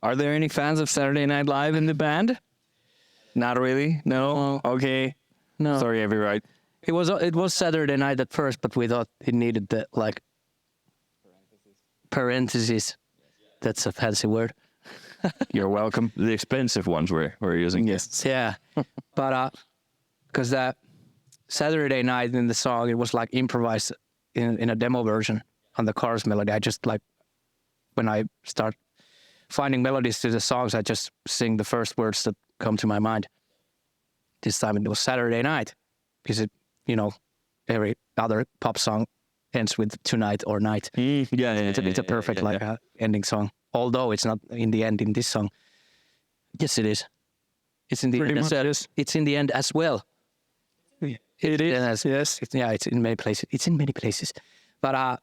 Are there any fans of Saturday Night Live in the band? Not really. No. Okay. No. Sorry, every right. It was Saturday night at first, but we thought it needed the like parentheses. That's a fancy word. You're welcome. The expensive ones we're using. Yes. Yeah, but because that Saturday night in the song, it was like improvised in a demo version on the chorus melody. I just like when I start finding melodies to the songs, I just sing the first words that come to my mind. This time it was Saturday night because it, every other pop song ends with tonight or night. It's a perfect ending song. Although it's not in the end in this song. Yes, it is. It's in the Pretty end. much, yes. It's in the end as well. It is. Yes. It's in many places. It's in many places. But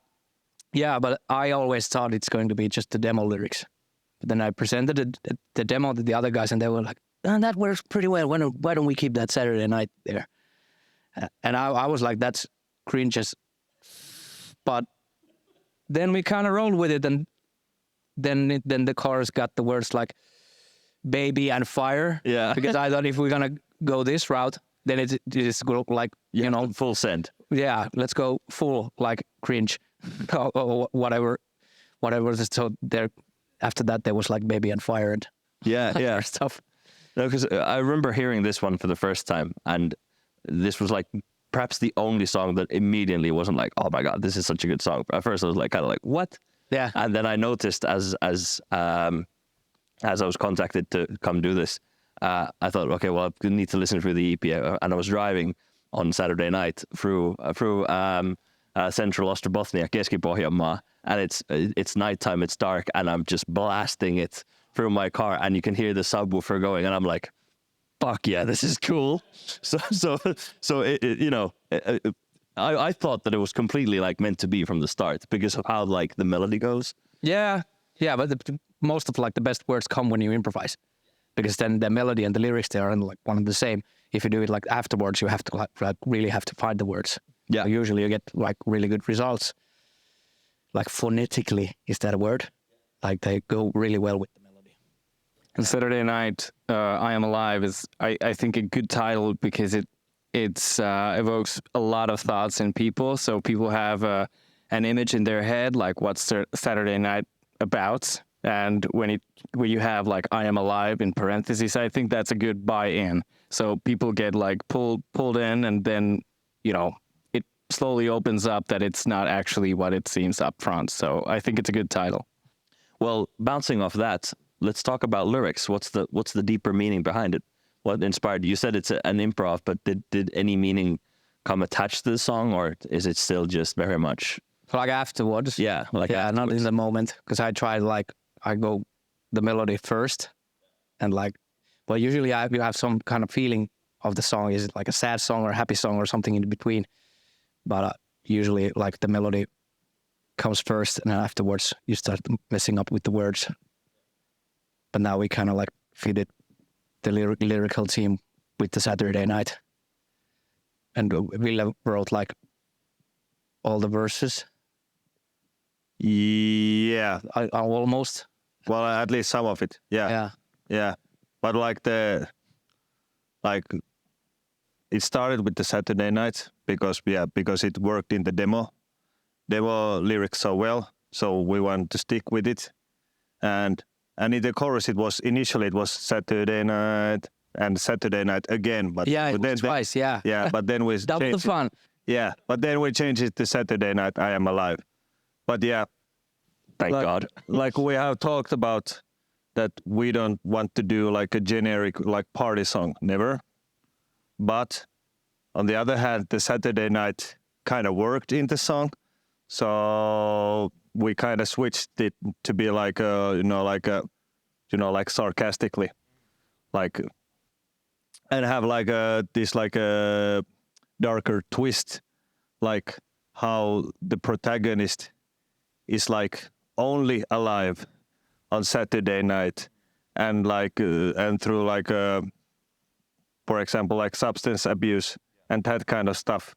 but I always thought it's going to be just the demo lyrics. But then I presented the demo to the other guys, and they were like, that works pretty well. Why don't we keep that Saturday night there? And I was like, that's cringe as... But then we kind of rolled with it, and then the chorus got the words like baby and fire. Yeah. Because I thought if we're going to go this route, then it is go like, full send. Yeah, let's go full like cringe or whatever. So there, after that, there was like baby and fire and Yeah. stuff. No, because I remember hearing this one for the first time, and this was like perhaps the only song that immediately wasn't like, oh my God, this is such a good song. At first I was like, kind of like, what? Yeah. And then I noticed as I was contacted to come do this, I thought, okay, well, I need to listen through the EP. And I was driving on Saturday night through central Ostrobothnia, Keski-Pohjanmaa, and it's nighttime, it's dark, and I'm just blasting it through my car, and you can hear the subwoofer going, and I'm like, fuck yeah, this is cool. So I thought that it was completely like meant to be from the start because of how like the melody goes. Yeah, but most of like the best words come when you improvise, because then the melody and the lyrics they are like one and the same. If you do it like afterwards, you have to like really have to find the words. Yeah. So usually you get like really good results. Like phonetically, is that a word? Like they go really well with the melody. And Saturday Night, I Am Alive is, I think, a good title because it evokes a lot of thoughts in people. So people have an image in their head, like what's Saturday Night about. And when you have like I Am Alive in parentheses, I think that's a good buy-in. So people get like pulled in, and then, it slowly opens up that it's not actually what it seems up front. So I think it's a good title. Well, bouncing off that, let's talk about lyrics. What's the deeper meaning behind it? What inspired you? You said it's an improv, but did any meaning come attached to the song, or is it still just very much Like afterwards? Yeah, like not afterwards. in the moment, because I tried I go the melody first, and usually you have some kind of feeling of the song. Is it like a sad song or a happy song or something in between? But usually like the melody comes first, and then afterwards you start messing up with the words. But now we kind of like fitted the lyrical team with the Saturday Night, and Ville wrote like all the verses. Yeah. Almost. Well, at least some of it. Yeah. Yeah. But it started with the Saturday Night because it worked in the demo lyrics so well. So we wanted to stick with it. And in the chorus, it was Saturday Night and Saturday Night again. But it was twice, yeah. Yeah, but then we double the fun. Yeah, but then we changed it to Saturday Night, I Am Alive. But yeah, Thank God. Like we have talked about that we don't want to do like a generic like party song, never. But on the other hand, the Saturday Night kind of worked in the song. So we kind of switched it to be like sarcastically, like, and have like this like a darker twist, like how the protagonist is like only alive on Saturday night, and like and through like for example like substance abuse and that kind of stuff,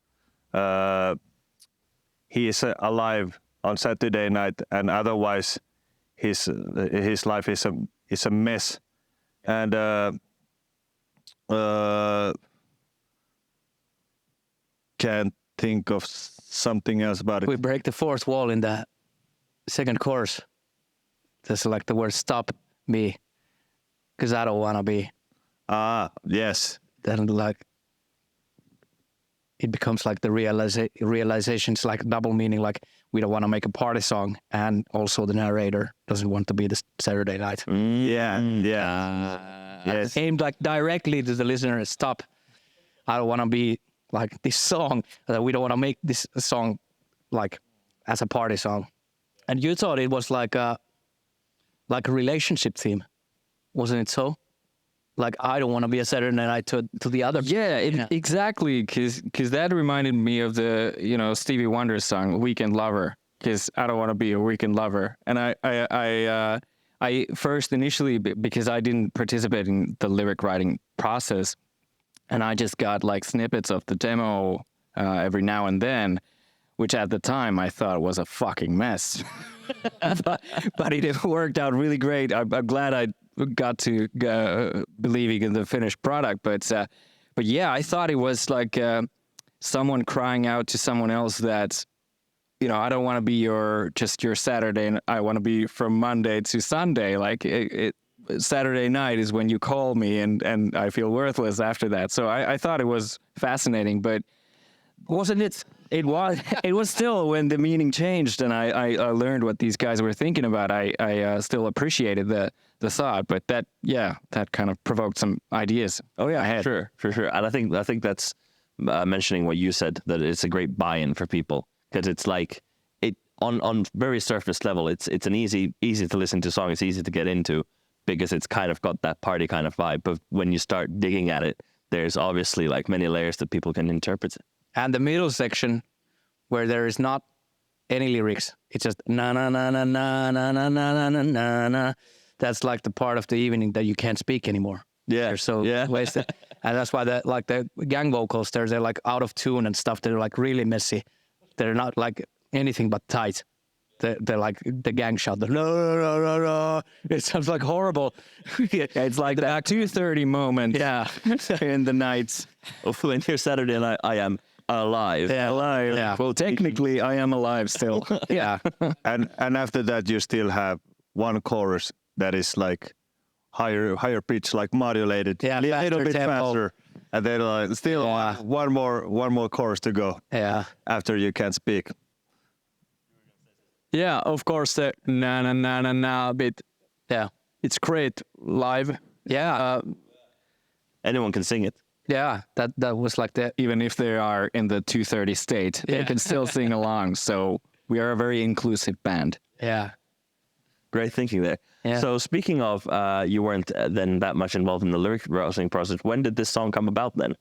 he is alive on Saturday night, and otherwise his life is a mess, and can't think of something else about it. We break the fourth wall in the second chorus. There's like the word "stop me," because I don't want to be. Yes. Then like it becomes like the realization. It's like double meaning. Like we don't want to make a party song, and also the narrator doesn't want to be the Saturday night. Yes. Aimed like directly to the listener. Stop. I don't want to be like this song. We don't want to make this song like as a party song. And you thought it was like a relationship theme, wasn't it so? Like I don't want to be a Saturday night to the other. Yeah, exactly. Because that reminded me of the Stevie Wonder song "Weekend Lover." Because I don't want to be a weekend lover, and I first initially because I didn't participate in the lyric writing process, and I just got like snippets of the demo every now and then, which at the time I thought was a fucking mess. but it worked out really great. I'm glad I got to believing in the finished product. But yeah, I thought it was like someone crying out to someone else that, I don't want to be your Saturday, and I want to be from Monday to Sunday. Like Saturday night is when you call me, and I feel worthless after that. So I thought it was fascinating, but wasn't it? It was still when the meaning changed and I learned what these guys were thinking about. I still appreciated the thought, but that kind of provoked some ideas. Oh yeah, ahead. Sure. And I think that's mentioning what you said, that it's a great buy-in for people, because it's like it on very surface level. It's an easy to listen to song. It's easy to get into because it's kind of got that party kind of vibe. But when you start digging at it, there's obviously like many layers that people can interpret it. And the middle section, where there is not any lyrics, it's just na na na na na na na na na na na. That's like the part of the evening that you can't speak anymore. Yeah, They're so wasted, and that's why the gang vocals they're like out of tune and stuff. They're like really messy. They're not like anything but tight. They're like the gang shout. No, no, no, no. It sounds like horrible. It's like that 2:30 moment. Yeah, in the nights. When you're Saturday night, I am alive. Yeah, Alive. Yeah. Well, technically, I am alive still. yeah. And after that, you still have one chorus that is like higher pitch, like modulated, Yeah, a little faster bit tempo. faster, and then still one more chorus to go. Yeah. After you can speak. Yeah, of course, the na na na na na bit. Yeah. It's great live. Yeah. Anyone can sing it. Yeah. That was like the Even if they are in the 2:30 state, they can still sing along. So we are a very inclusive band. yeah. Great thinking there. Yeah. So speaking of, you weren't then that much involved in the lyric writing process. When did this song come about then?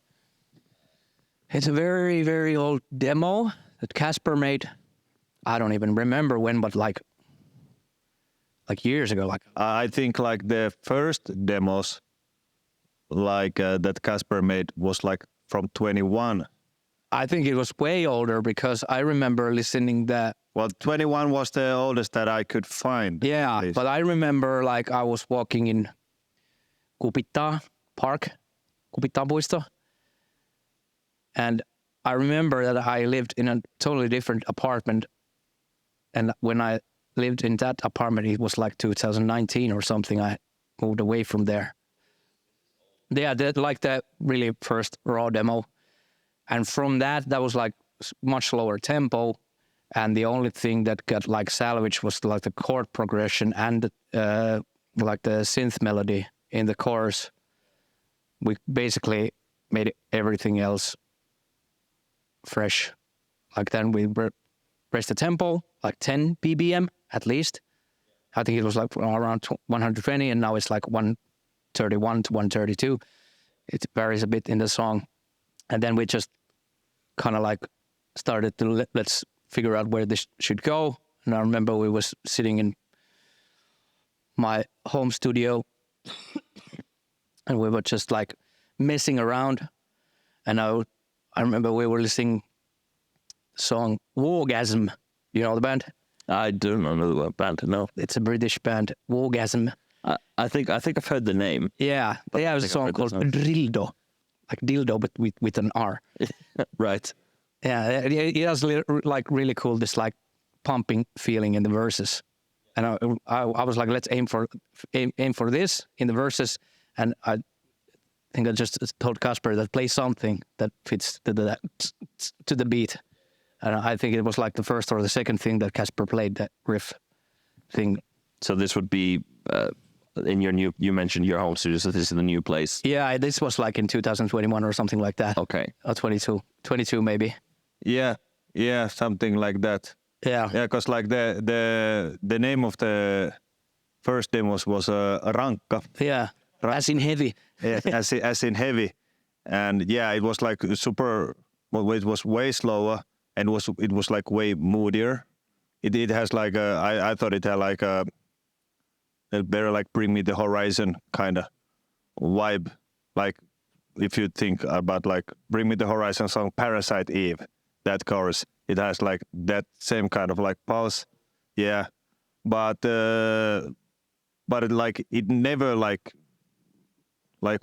It's a very, very old demo that Casper made. I don't even remember when, but like years ago. Like I think like the first demos, like that Casper made, was like from 21. I think it was way older because I remember listening that. Well, 21 was the oldest that I could find. Yeah, at least. but I remember like I was walking in Kupittaa Park, Kupittaa Puisto, and I remember that I lived in a totally different apartment. And when I lived in that apartment, it was like 2019 or something. I moved away from there. Yeah, like the really first raw demo. And from that was like much lower tempo. And the only thing that got like salvaged was like the chord progression and like the synth melody in the chorus. We basically made everything else fresh. Like then we raised the tempo, like 10 BPM at least. I think it was like around 120 and now it's like 131 to 132. It varies a bit in the song. And then we just kind of like started to let's figure out where this should go. And I remember we was sitting in my home studio and we were just like messing around. And I remember we were listening the song Wargasm. You know the band? I don't know the band, no. It's a British band, Wargasm. I think I've heard the name. Yeah, they have a think I've song heard called that song. Drildo, like dildo, but with an R. Right. Yeah, it has like really cool this like pumping feeling in the verses, and I was like, let's aim for this in the verses, and I think I just told Kasper that play something that fits to the beat, and I think it was like the first or the second thing that Kasper played, that riff thing. So this would be in your new. You mentioned your home studio, so this is the new place. Yeah, this was like in 2021 or something like that. Okay. Or 22 maybe. Yeah, something like that. Yeah. Yeah, because like the name of the first demos was Rankka. Yeah. As in heavy. Yeah, as in heavy, and yeah, it was like super. Well, it was way slower, and it was like way moodier. It has like I thought it had like a better like Bring Me the Horizon kind of vibe. Like if you think about like Bring Me the Horizon song Parasite Eve, that chorus, it has like that same kind of like pulse. Yeah, but it never like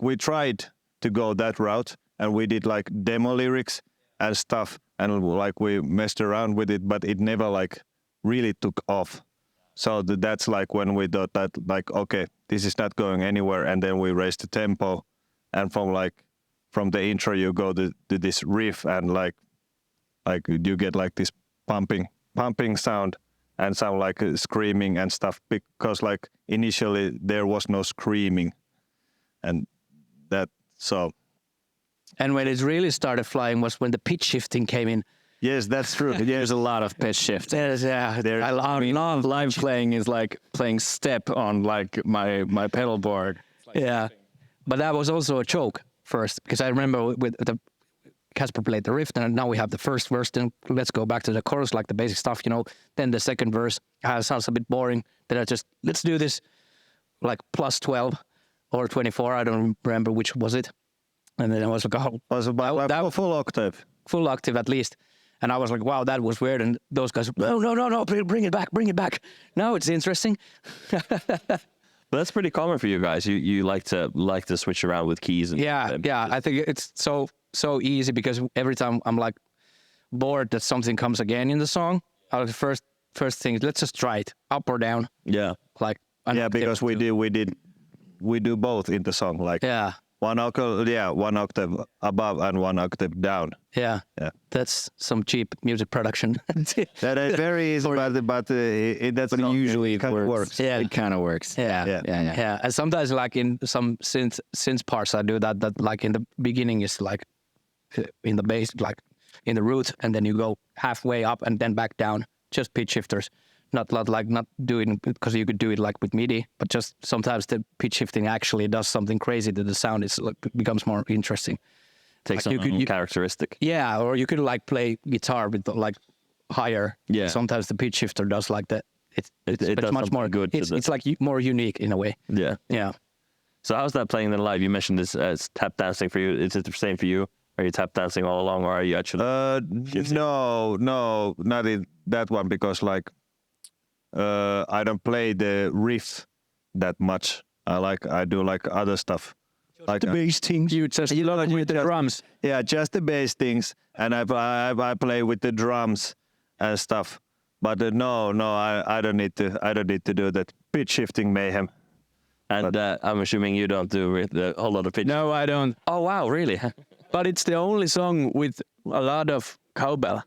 we tried to go that route, and we did like demo lyrics and stuff, and like we messed around with it, but it never like really took off. So that's like when we thought that like, okay, this is not going anywhere, and then we raised the tempo, and from the intro you go to this riff, and like you get like this pumping sound and sound like screaming and stuff, because like initially there was no screaming, and that so. And when it really started flying was when the pitch shifting came in. Yes, that's true. There's a lot of pitch shift. Yeah, I love Live playing is like playing step on like my pedal board. Yeah, but that was also a joke first, because I remember with the Kasper played the riff, and now we have the first verse. Then let's go back to the chorus, like the basic stuff, you know. Then the second verse sounds a bit boring. Then I just let's do this, like plus 12 or 24. I don't remember which was it. And then I was like, oh, was about that full octave. Full octave at least. And I was like, wow, that was weird. And those guys, no, bring it back. Now it's interesting. But that's pretty common for you guys. You like to switch around with keys. And, yeah. I think it's so easy, because every time I'm like bored that something comes again in the song, the first thing is let's just try it up or down. Yeah. Like Because we do both in the song, like one octave above and one octave down. Yeah. That's some cheap music production. That is very easy, but usually it works. Yeah. It kind of works. Yeah. And sometimes like in some synth parts I do that like in the beginning is like in the bass, like in the root, and then you go halfway up and then back down, just pitch shifters. Not doing, because you could do it like with MIDI, but just sometimes the pitch shifting actually does something crazy that the sound is like, becomes more interesting. Takes like something characteristic. Yeah, or you could like play guitar with like higher. Yeah. Sometimes the pitch shifter does like that. It's does much more good. It's like more unique in a way. Yeah. Yeah. So how's that playing then live? You mentioned this as tap dancing for you. Is it the same for you? Are you tap dancing all along, or are you actually? No, not in that one, because like I don't play the riff that much. I do like other stuff. Like the bass things. You love with the drums. Yeah, just the bass things, and I play with the drums and stuff. But no, I don't need to do that pitch shifting mayhem. And I'm assuming you don't do a whole lot of pitch. No, I don't. Oh wow, really? But it's the only song with a lot of cowbell.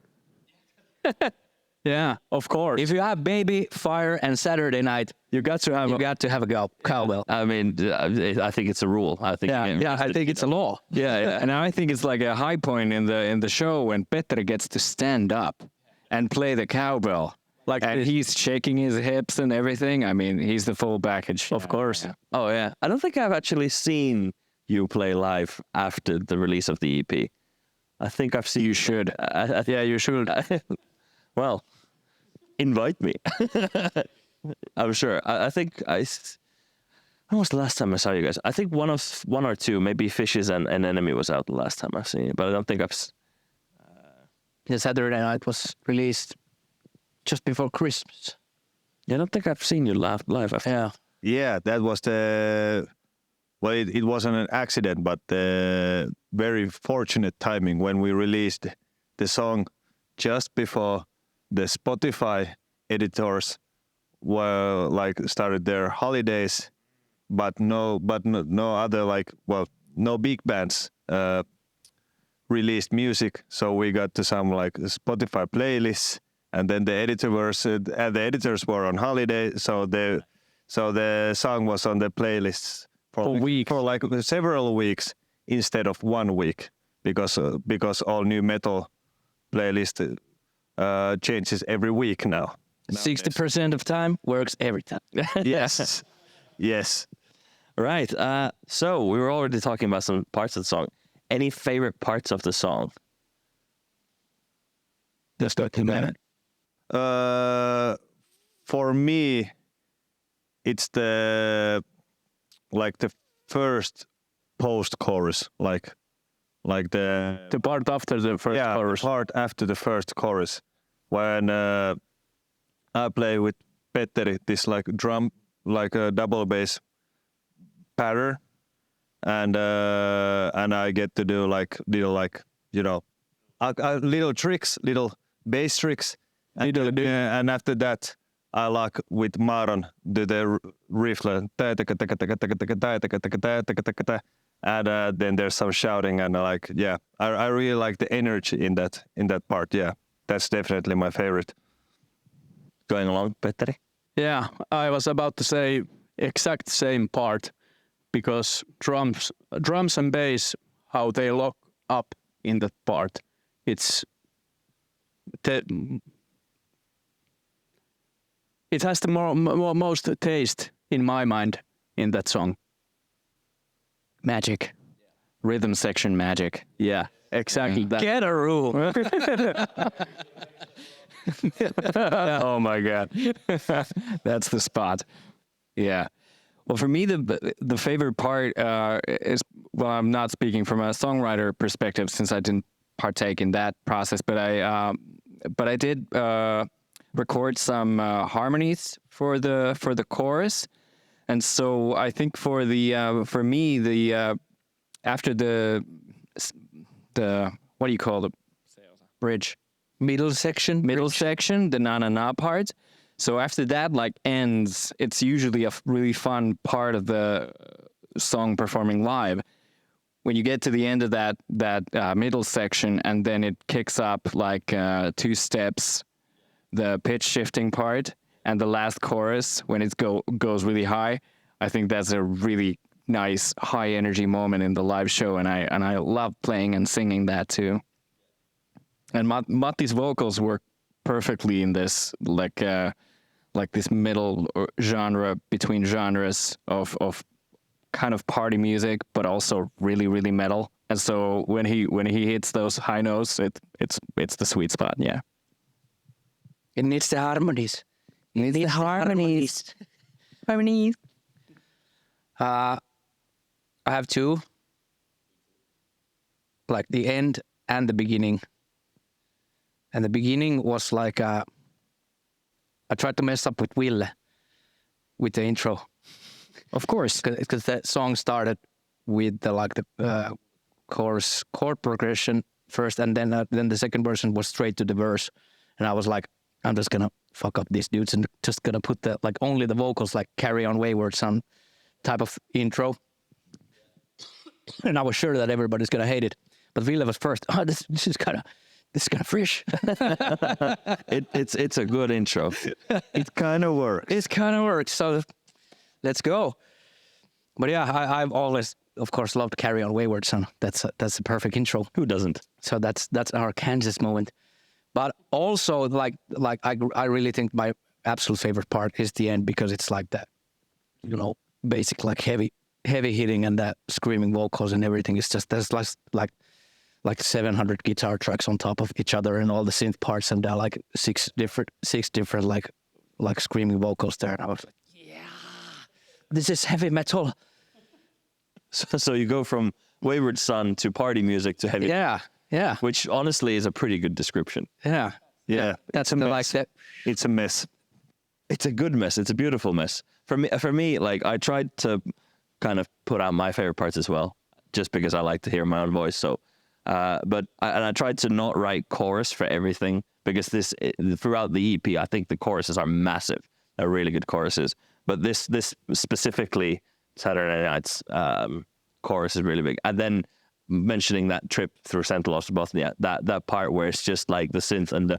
Yeah, of course. If you have Baby, Fire, and Saturday Night, You got to have a cowbell. I mean, I think it's a rule. I think. I think it's a law. Yeah. And I think it's like a high point in the show when Petteri gets to stand up and play the cowbell. Like, and he's shaking his hips and everything. I mean, he's the full package. Of course. Yeah. Oh yeah. I don't think I've actually seen you play live after the release of the EP. I think I've seen. You should. Yeah, you should. Well, invite me. I'm sure. I think when was the last time I saw you guys? I think one or two, maybe Fishes and Enemy was out the last time I've seen it, but I don't think I've. The Saturday Night was released just before Christmas. Yeah, I don't think I've seen you live after. Yeah. Yeah, that was the. Well, it wasn't an accident, but very fortunate timing when we released the song just before the Spotify editors were like started their holidays, but no other like no big bands released music, so we got to some like Spotify playlists, and then the editors were on holiday, so the song was on the playlists For weeks. for like several weeks instead of 1 week, because all new metal playlist changes every week now. 60% of time works every time. Yes, yes. Right. So we were already talking about some parts of the song. Any favorite parts of the song? Let's go to that. For me, it's the first post chorus, like the The part after the first chorus. the part after the first chorus, when I play with Petteri this like drum, like a double bass pattern, and I get to do like little little tricks, little bass tricks, and after that I like with Maron do the riff, and then there's some shouting, and I really like the energy in that part. Yeah, that's definitely my favorite. Going along, Petteri? Yeah, I was about to say exact same part, because drums and bass, how they lock up in that part, it has the most taste in my mind in that song. Magic. Rhythm section magic. Yeah, exactly. That. Get a rule. Oh my God. That's the spot. Yeah. Well, for me, the favorite part is, well, I'm not speaking from a songwriter perspective since I didn't partake in that process, but I did record some harmonies for the chorus, and so I think for me after the what do you call the bridge? Middle section. The na na na part. So after that ends, it's usually a really fun part of the song performing live. When you get to the end of that middle section, and then it kicks up 2 steps, the pitch shifting part, and the last chorus when it goes really high. I think that's a really nice high energy moment in the live show, and I love playing and singing that too. And Matti's vocals work perfectly in this, like this middle genre between genres of kind of party music, but also really, really metal. And so when he hits those high notes, it's the sweet spot. Yeah. It needs the harmonies. Harmonies. I have 2. Like the end and the beginning. And the beginning was I tried to mess up with Ville with the intro. Of course. Because that song started with the chorus chord progression first, and then the second version was straight to the verse. And I was like, I'm just gonna fuck up these dudes and just gonna put only the vocals, Carry On Wayward Son type of intro. And I was sure that everybody's gonna hate it. But Ville was first. Oh, this is kind of fresh. It's a good intro. It kind of works. So let's go. But yeah, I've always, of course, loved Carry On Wayward Son. That's a perfect intro. Who doesn't? So that's our Kansas moment. But also, I really think my absolute favorite part is the end, because it's like that, basic heavy hitting and that screaming vocals and everything. It's just there's like 700 guitar tracks on top of each other and all the synth parts, and there are six different screaming vocals there. And I was like, yeah, this is heavy metal. So you go from Wayward Son to party music to heavy. Yeah. Which honestly is a pretty good description. Yeah. Yeah. That's like that. It's a mess. It's a good mess. It's a beautiful mess. for me, like I tried to kind of put out my favorite parts as well, just because I like to hear my own voice. So, I tried to not write chorus for everything because throughout the EP, I think the choruses are massive. They're really good choruses. But this specifically, Saturday Night's chorus is really big. And then mentioning that trip through Central Ostrobothnia, that part where it's just like the synth and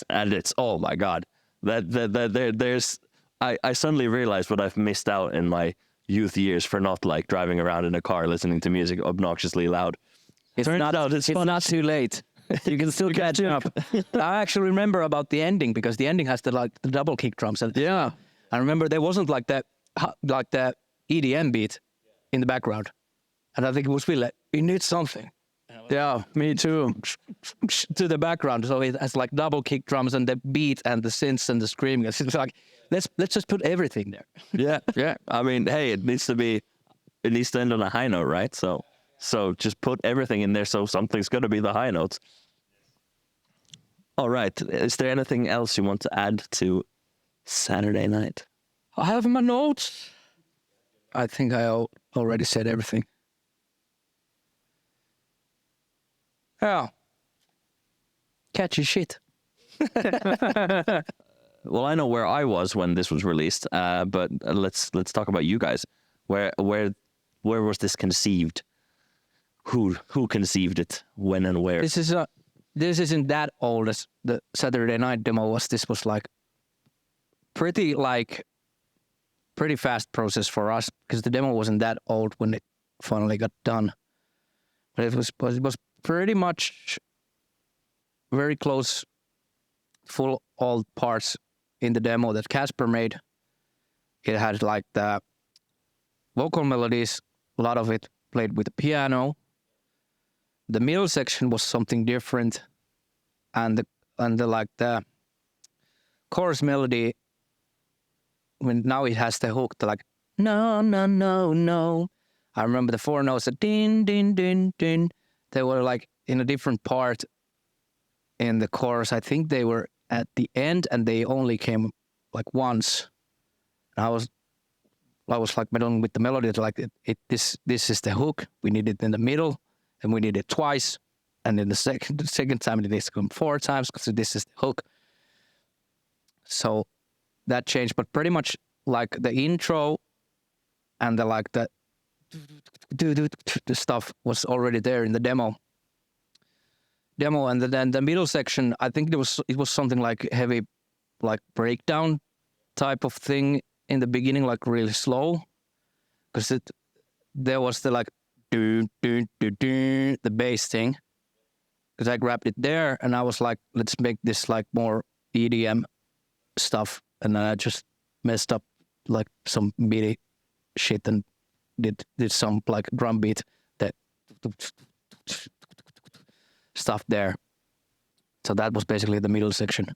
and it's, oh my God, there's I suddenly realized what I've missed out in my youth years for not like driving around in a car listening to music obnoxiously loud. It's not too late. You can still catch up. I actually remember about the ending because the ending has the double kick drums. And yeah, I remember there wasn't like that EDM beat in the background, and I think it was Ville. We need something. Yeah, me too. To the background, so it has like double kick drums and the beat and the synths and the screaming. It's like let's just put everything there. Yeah. I mean, hey, it needs to end on a high note, right? So just put everything in there so something's going to be the high notes. All right. Is there anything else you want to add to Saturday Night? I have my notes. I think I already said everything. Yeah. Catchy shit. Well, I know where I was when this was released, but let's talk about you guys. Where was this conceived? Who conceived it? When and where? This isn't that old as the Saturday Night demo was. This was like pretty fast process for us because the demo wasn't that old when it finally got done. But it was pretty much very close, full all parts in the demo that Casper made. It had like the vocal melodies, a lot of it played with the piano. The middle section was something different, and the chorus melody. When now it has the hook, the like no no no no. I remember the four notes, the din din din din. They were like in a different part in the chorus. I think they were at the end, and they only came like once. And I was like meddling with the melody. Like this is the hook. We need it in the middle. And we did it twice, and then the second time it needs to come 4 times because this is the hook. So that changed, but pretty much like the intro and the stuff was already there in the demo. And then the middle section, I think it was something like heavy, like breakdown type of thing in the beginning, like really slow, because there was the like. The bass thing, because I grabbed it there and I was like, let's make this like more EDM stuff, and then I just messed up like some MIDI shit and did some like drum beat that stuff there. So that was basically the middle section.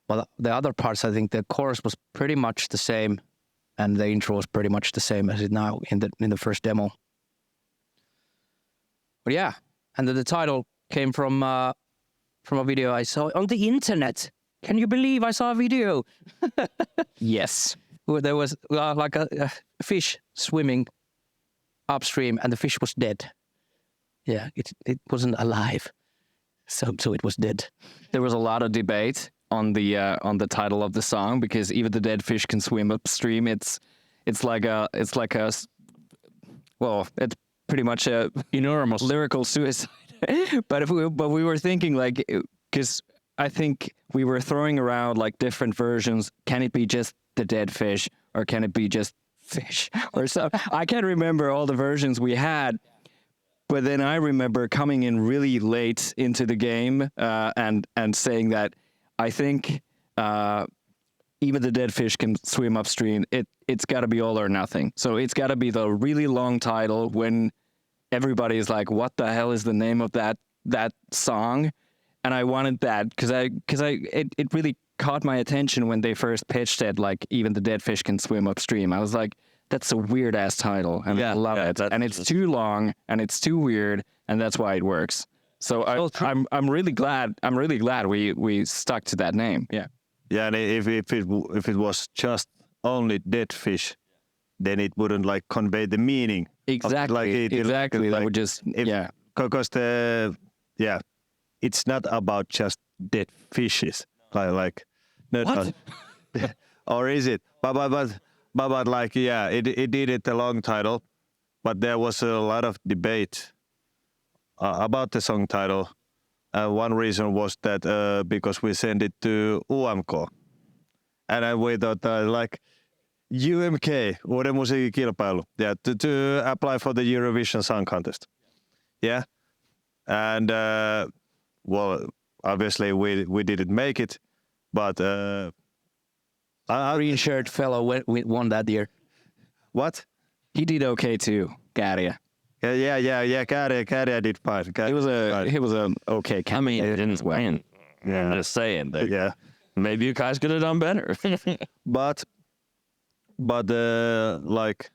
But the other parts, I think the chorus was pretty much the same, and the intro was pretty much the same as it now in the first demo. But yeah, and the title came from a video I saw on the internet. Can you believe I saw a video? Yes. Where there was like a fish swimming upstream, and the fish was dead. Yeah, it wasn't alive, so it was dead. There was a lot of debate on the title of the song because even the dead fish can swim upstream. It's pretty much a enormous lyrical suicide. but we were thinking like, because I think we were throwing around like different versions. Can it be just the dead fish, or can it be just fish or something? I can't remember all the versions we had. But then I remember coming in really late into the game and saying that I think even the dead fish can swim upstream. It's got to be all or nothing. So it's got to be the really long title when everybody is like, "What the hell is the name of that song?" And I wanted that because it really caught my attention when they first pitched it. Like, even the dead fish can swim upstream. I was like, that's a weird ass title, and I love it. And it's too long and it's too weird, and that's why it works. So I'm really glad we stuck to that name. Yeah. Yeah, and if it was just only dead fish, then it wouldn't like convey the meaning. Exactly. Exactly. That would just Because it's not about just dead fishes. Like What? or is it? But like it did it the long title, but there was a lot of debate about the song title. One reason was that because we sent it to UMK, and we thought like UMK, Uuden musiikkikilpailu, to apply for the Eurovision Song Contest. Yeah, and well, obviously we didn't make it, but Our green-shirt fellow won that year. what? He did okay too, Käärijä. Yeah. Käärijä did fine. He was a okay I candidate. mean, it didn't win. I'm just saying. That Yeah, maybe you guys could have done better. but like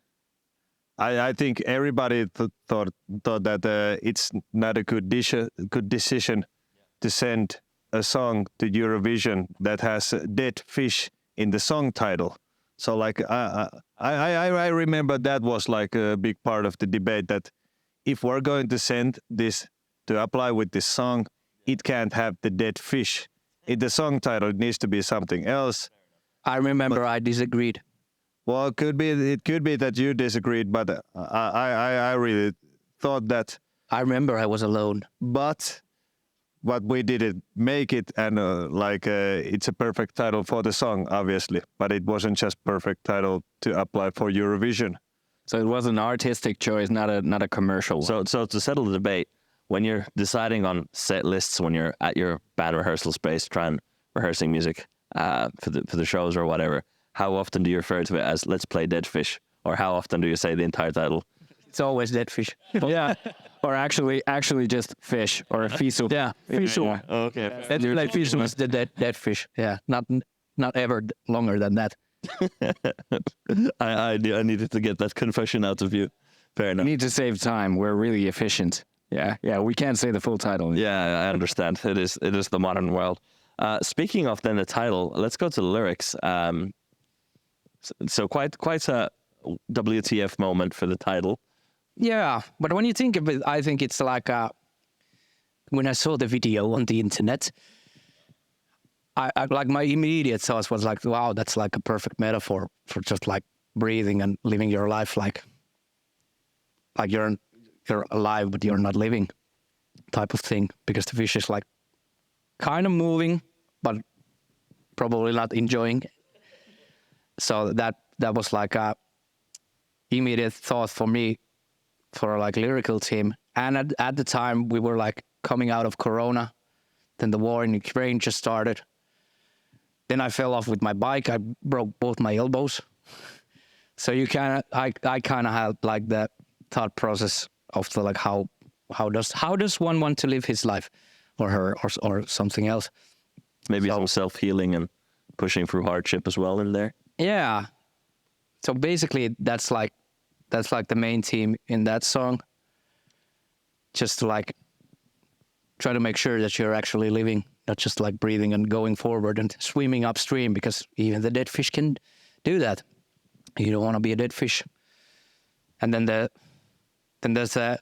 I think everybody thought that it's not a good decision to send a song to Eurovision that has dead fish in the song title. So like I remember that was like a big part of the debate, that if we're going to send this to apply with this song, it can't have the dead fish. In the song title, it needs to be something else. I remember I disagreed. Well, it could be that you disagreed, but I really thought that. I remember I was alone. But we didn't make it, and it's a perfect title for the song, obviously. But it wasn't just perfect title to apply for Eurovision. So it was an artistic choice, not a commercial one. So to settle the debate, when you're deciding on set lists, when you're at your band rehearsal space, rehearsing music for the shows or whatever, how often do you refer to it as "Let's play Dead Fish," or how often do you say the entire title? It's always dead fish. Yeah, or actually just fish or fisu. Yeah, fish. Okay. That's like fish was the dead fish. Yeah, not ever longer than that. I needed to get that confession out of you. Fair We enough. need to save time. We're really efficient. Yeah. We can't say the full title. Yeah, I understand. It is the modern world. Speaking of then the title, let's go to the lyrics. So quite a WTF moment for the title. Yeah, but when you think of it, I think it's like when I saw the video on the internet, I like my immediate thoughts was like, wow, that's like a perfect metaphor for just like breathing and living your life like you're alive but you're not living type of thing, because the fish is like kind of moving but probably not enjoying. So that was like a immediate thought for me for like lyrical team. And at the time we were like coming out of Corona, then the war in Ukraine just started. Then I fell off with my bike. I broke both my elbows. So I kind of had like that thought process of the like how does one want to live his life, or her, or something else. Maybe some self-healing and pushing through hardship as well in there. Yeah. So basically that's like the main theme in that song. Just to like try to make sure that you're actually living, not just like breathing and going forward and swimming upstream, because even the dead fish can do that. You don't want to be a dead fish. And then there's the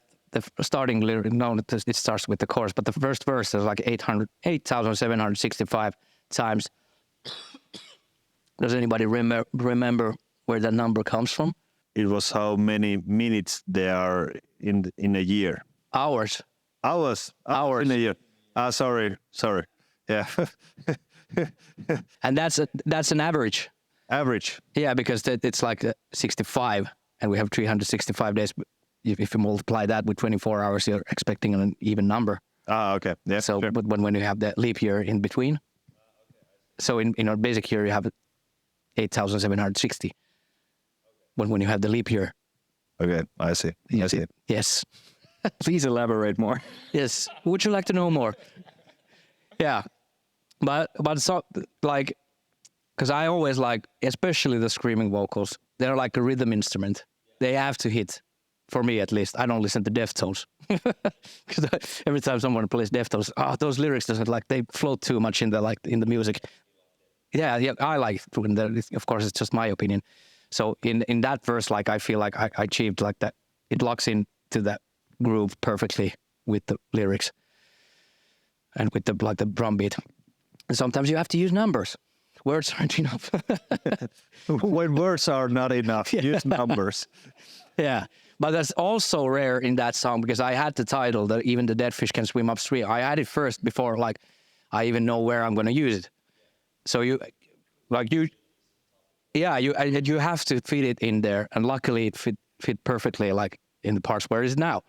starting lyric. No, it starts with the chorus, but the first verse is like 8,765 times. Does anybody remember where that number comes from? It was how many minutes there are in a year. Hours. Hours in a year. Sorry. Yeah. And that's an average. Average. Yeah, because it's like 65, and we have 365 days. If you multiply that with 24 hours, you're expecting an even number. Okay. Yeah. So, sure. but when you have the leap year in between, so in our basic year you have 8,760. When you have the leap year. Okay, I see. I see. Yes. Please elaborate more. Yes. Would you like to know more? Yeah. But so like, because I always like, especially the screaming vocals, they're like a rhythm instrument. They have to hit, for me at least. I don't listen to Deftones. Because every time someone plays Deftones, those lyrics doesn't like, they float too much in the music. Yeah, I like it. Of course, it's just my opinion. So in that verse, like I feel like I achieved like that. It locks into that groove perfectly with the lyrics and with the drum beat. And sometimes you have to use numbers. Words aren't enough. When words are not enough, use numbers. Yeah, but that's also rare in that song because I had the title that even the dead fish can swim upstream. I had it first before like I even know where I'm going to use it. So you have to fit it in there, and luckily it fit perfectly like in the parts where it is now.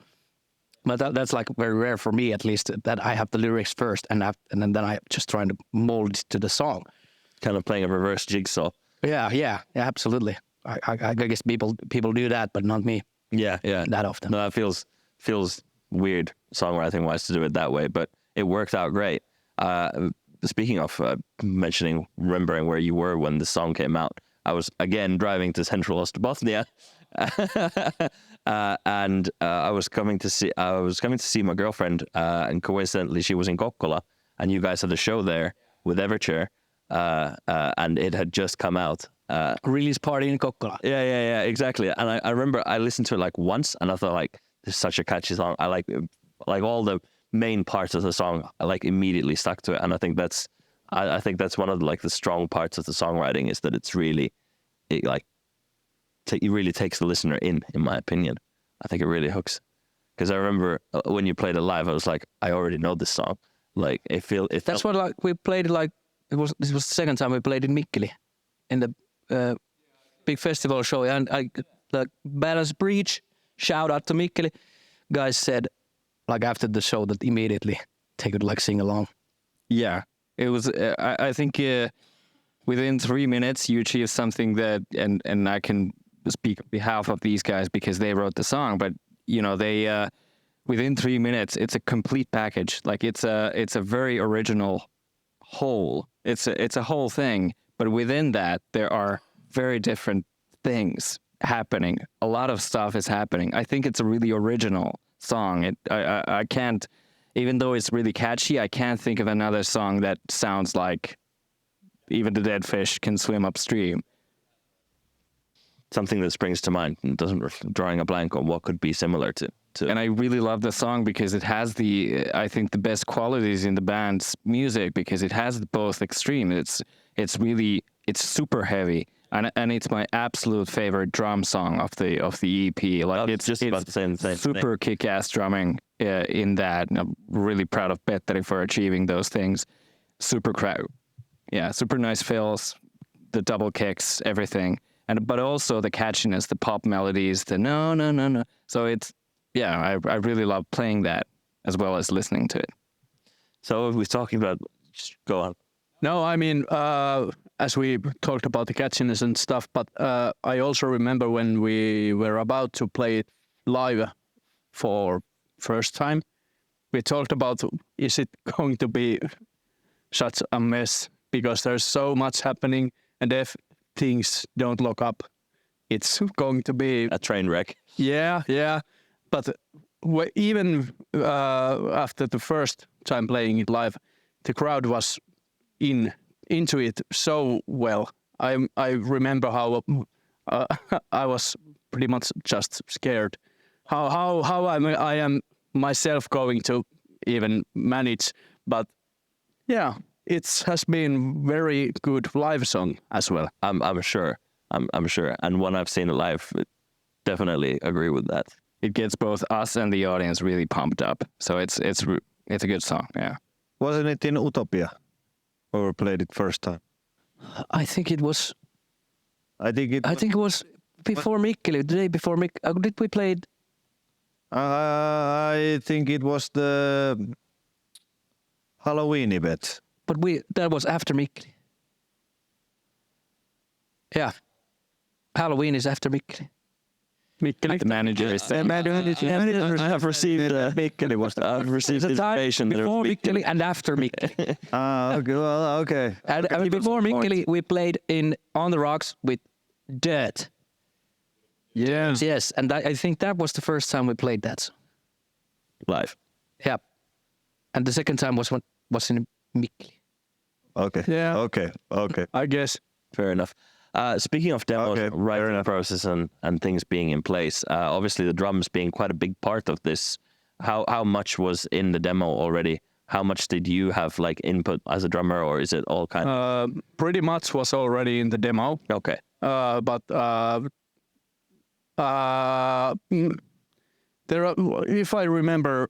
But that's like very rare for me, at least, that I have the lyrics first and then I'm just trying to mold it to the song. Kind of playing a reverse jigsaw. Yeah, absolutely. I guess people do that, but not me. Yeah. That often. No, that feels weird songwriting wise to do it that way, but it worked out great. Speaking of remembering where you were when the song came out, I was again driving to Central Ostrobothnia, and I was coming to see my girlfriend, and coincidentally she was in Kokkola, and you guys had a show there with Everchair, and it had just come out. Release party in Kokkola. Yeah, exactly. And I remember I listened to it like once, and I thought like, this is such a catchy song. I like all the main parts of the song. I like immediately stuck to it, and I think that's one of the strong parts of the songwriting is that it really takes the listener in my opinion. I think it really hooks. Because I remember when you played it live, I was like, I already know this song. Like That's what like we played it like this was the second time we played in Mikkeli in the big festival show, and the Balance Breach, shout out to Mikkeli guys said like after the show that immediately they could like sing along. Yeah, it was. I think within 3 minutes you achieve something that, and I can speak on behalf of these guys because they wrote the song. But they within 3 minutes it's a complete package. Like it's a very original whole. It's a whole thing. But within that there are very different things happening. A lot of stuff is happening. I think it's a really original song. I can't. Even though it's really catchy, I can't think of another song that sounds like Even the Dead Fish Can Swim Upstream. Something that springs to mind and drawing a blank on what could be similar to. And I really love the song because it has I think the best qualities in the band's music because it has both extreme. It's super heavy. And it's my absolute favorite drum song of the EP. Like it's just about the same super kick-ass drumming in that. And I'm really proud of Petteri for achieving those things. Super nice fills, the double kicks, everything, but also the catchiness, the pop melodies, the no. So I really love playing that as well as listening to it. So we're talking about. Go on. No, I mean, as we talked about the catchiness and stuff, but I also remember when we were about to play it live for first time, we talked about, is it going to be such a mess? Because there's so much happening, and if things don't lock up, it's going to be a train wreck. Yeah. But even after the first time playing it live, the crowd was into it so well. I remember how I was pretty much just scared. How I am myself going to even manage, but yeah, it has been very good live song as well. I'm sure. I'm sure, and when I've seen it live, definitely agree with that. It gets both us and the audience really pumped up. So it's a good song. Yeah. Wasn't it in Utopia? Or played it first time? I think it was. I think it was before Mikkeli, the day before Mikkeli. Did we play it? I think it was the Halloween event. But that was after Mikkeli. Yeah. Halloween is after Mikkeli. The manager is I have received Mikkeli was I've received information before Mikkeli and after Mikkeli. Okay, well, okay. And before Mikkeli, we played on the rocks with Dirt. Yes, and I think that was the first time we played that song. live. Yeah, and the second time was in Mikkeli. Okay. Yeah. Okay. Okay. I guess. Fair enough. Speaking of demos, Okay, fair writing enough. process and things being in place, obviously the drums being quite a big part of this. How much was in the demo already? How much did you have like input as a drummer, or is it all kind of Pretty much was already in the demo. okay? But there are, if I remember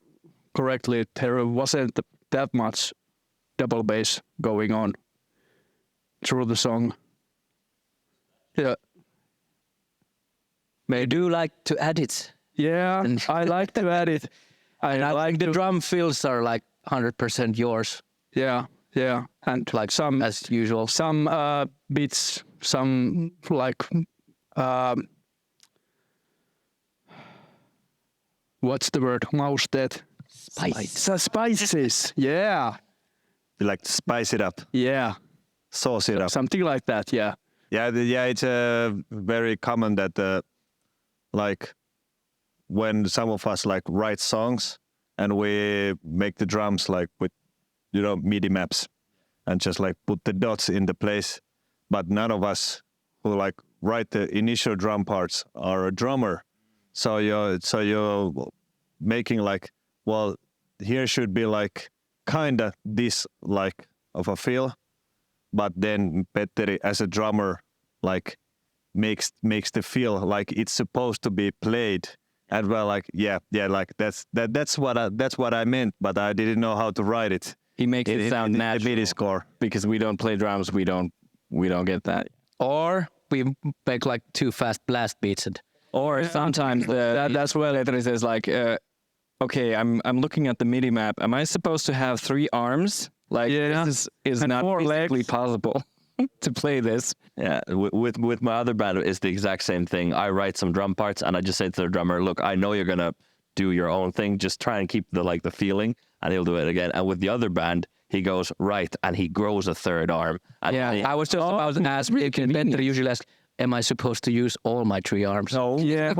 correctly, there wasn't that much double bass going on through the song. Yeah. You do like to add it. Yeah, I like to add it. I like the drum fills are like 100% yours, Yeah, and like some as usual. some bits, some like what's the word? Mausteet. Spices. Yeah, You like to spice it up, yeah, sauce it up. something like that. Yeah, Yeah, it's very common that like when some of us like write songs and we make the drums like with MIDI maps and just like put the dots in the place, but none of us who like write the initial drum parts are a drummer. So you're making like, well, here should be like kinda this like of a feel, but then Petteri as a drummer like makes the feel like it's supposed to be played, and well, like yeah, like that's what I meant, but I didn't know how to write it. He makes it sound The natural MIDI score. because we don't play drums. We don't get that. Or we make like 2 fast blast beats and Or sometimes that's well. Petteri says like, okay, I'm looking at the MIDI map. Am I supposed to have 3 arms? Like Yeah. this is And not 4 physically legs. possible to play this. Yeah, with my other band, it's the exact same thing. I write some drum parts, and I just say to the drummer, "Look, I know you're gonna do your own thing. Just try and keep the feeling," and he'll do it again. And with the other band, he goes right, and he grows a 3rd arm. And I was just about to ask. Petteri usually asks, "Am I supposed to use all my 3 arms?" No. Yeah,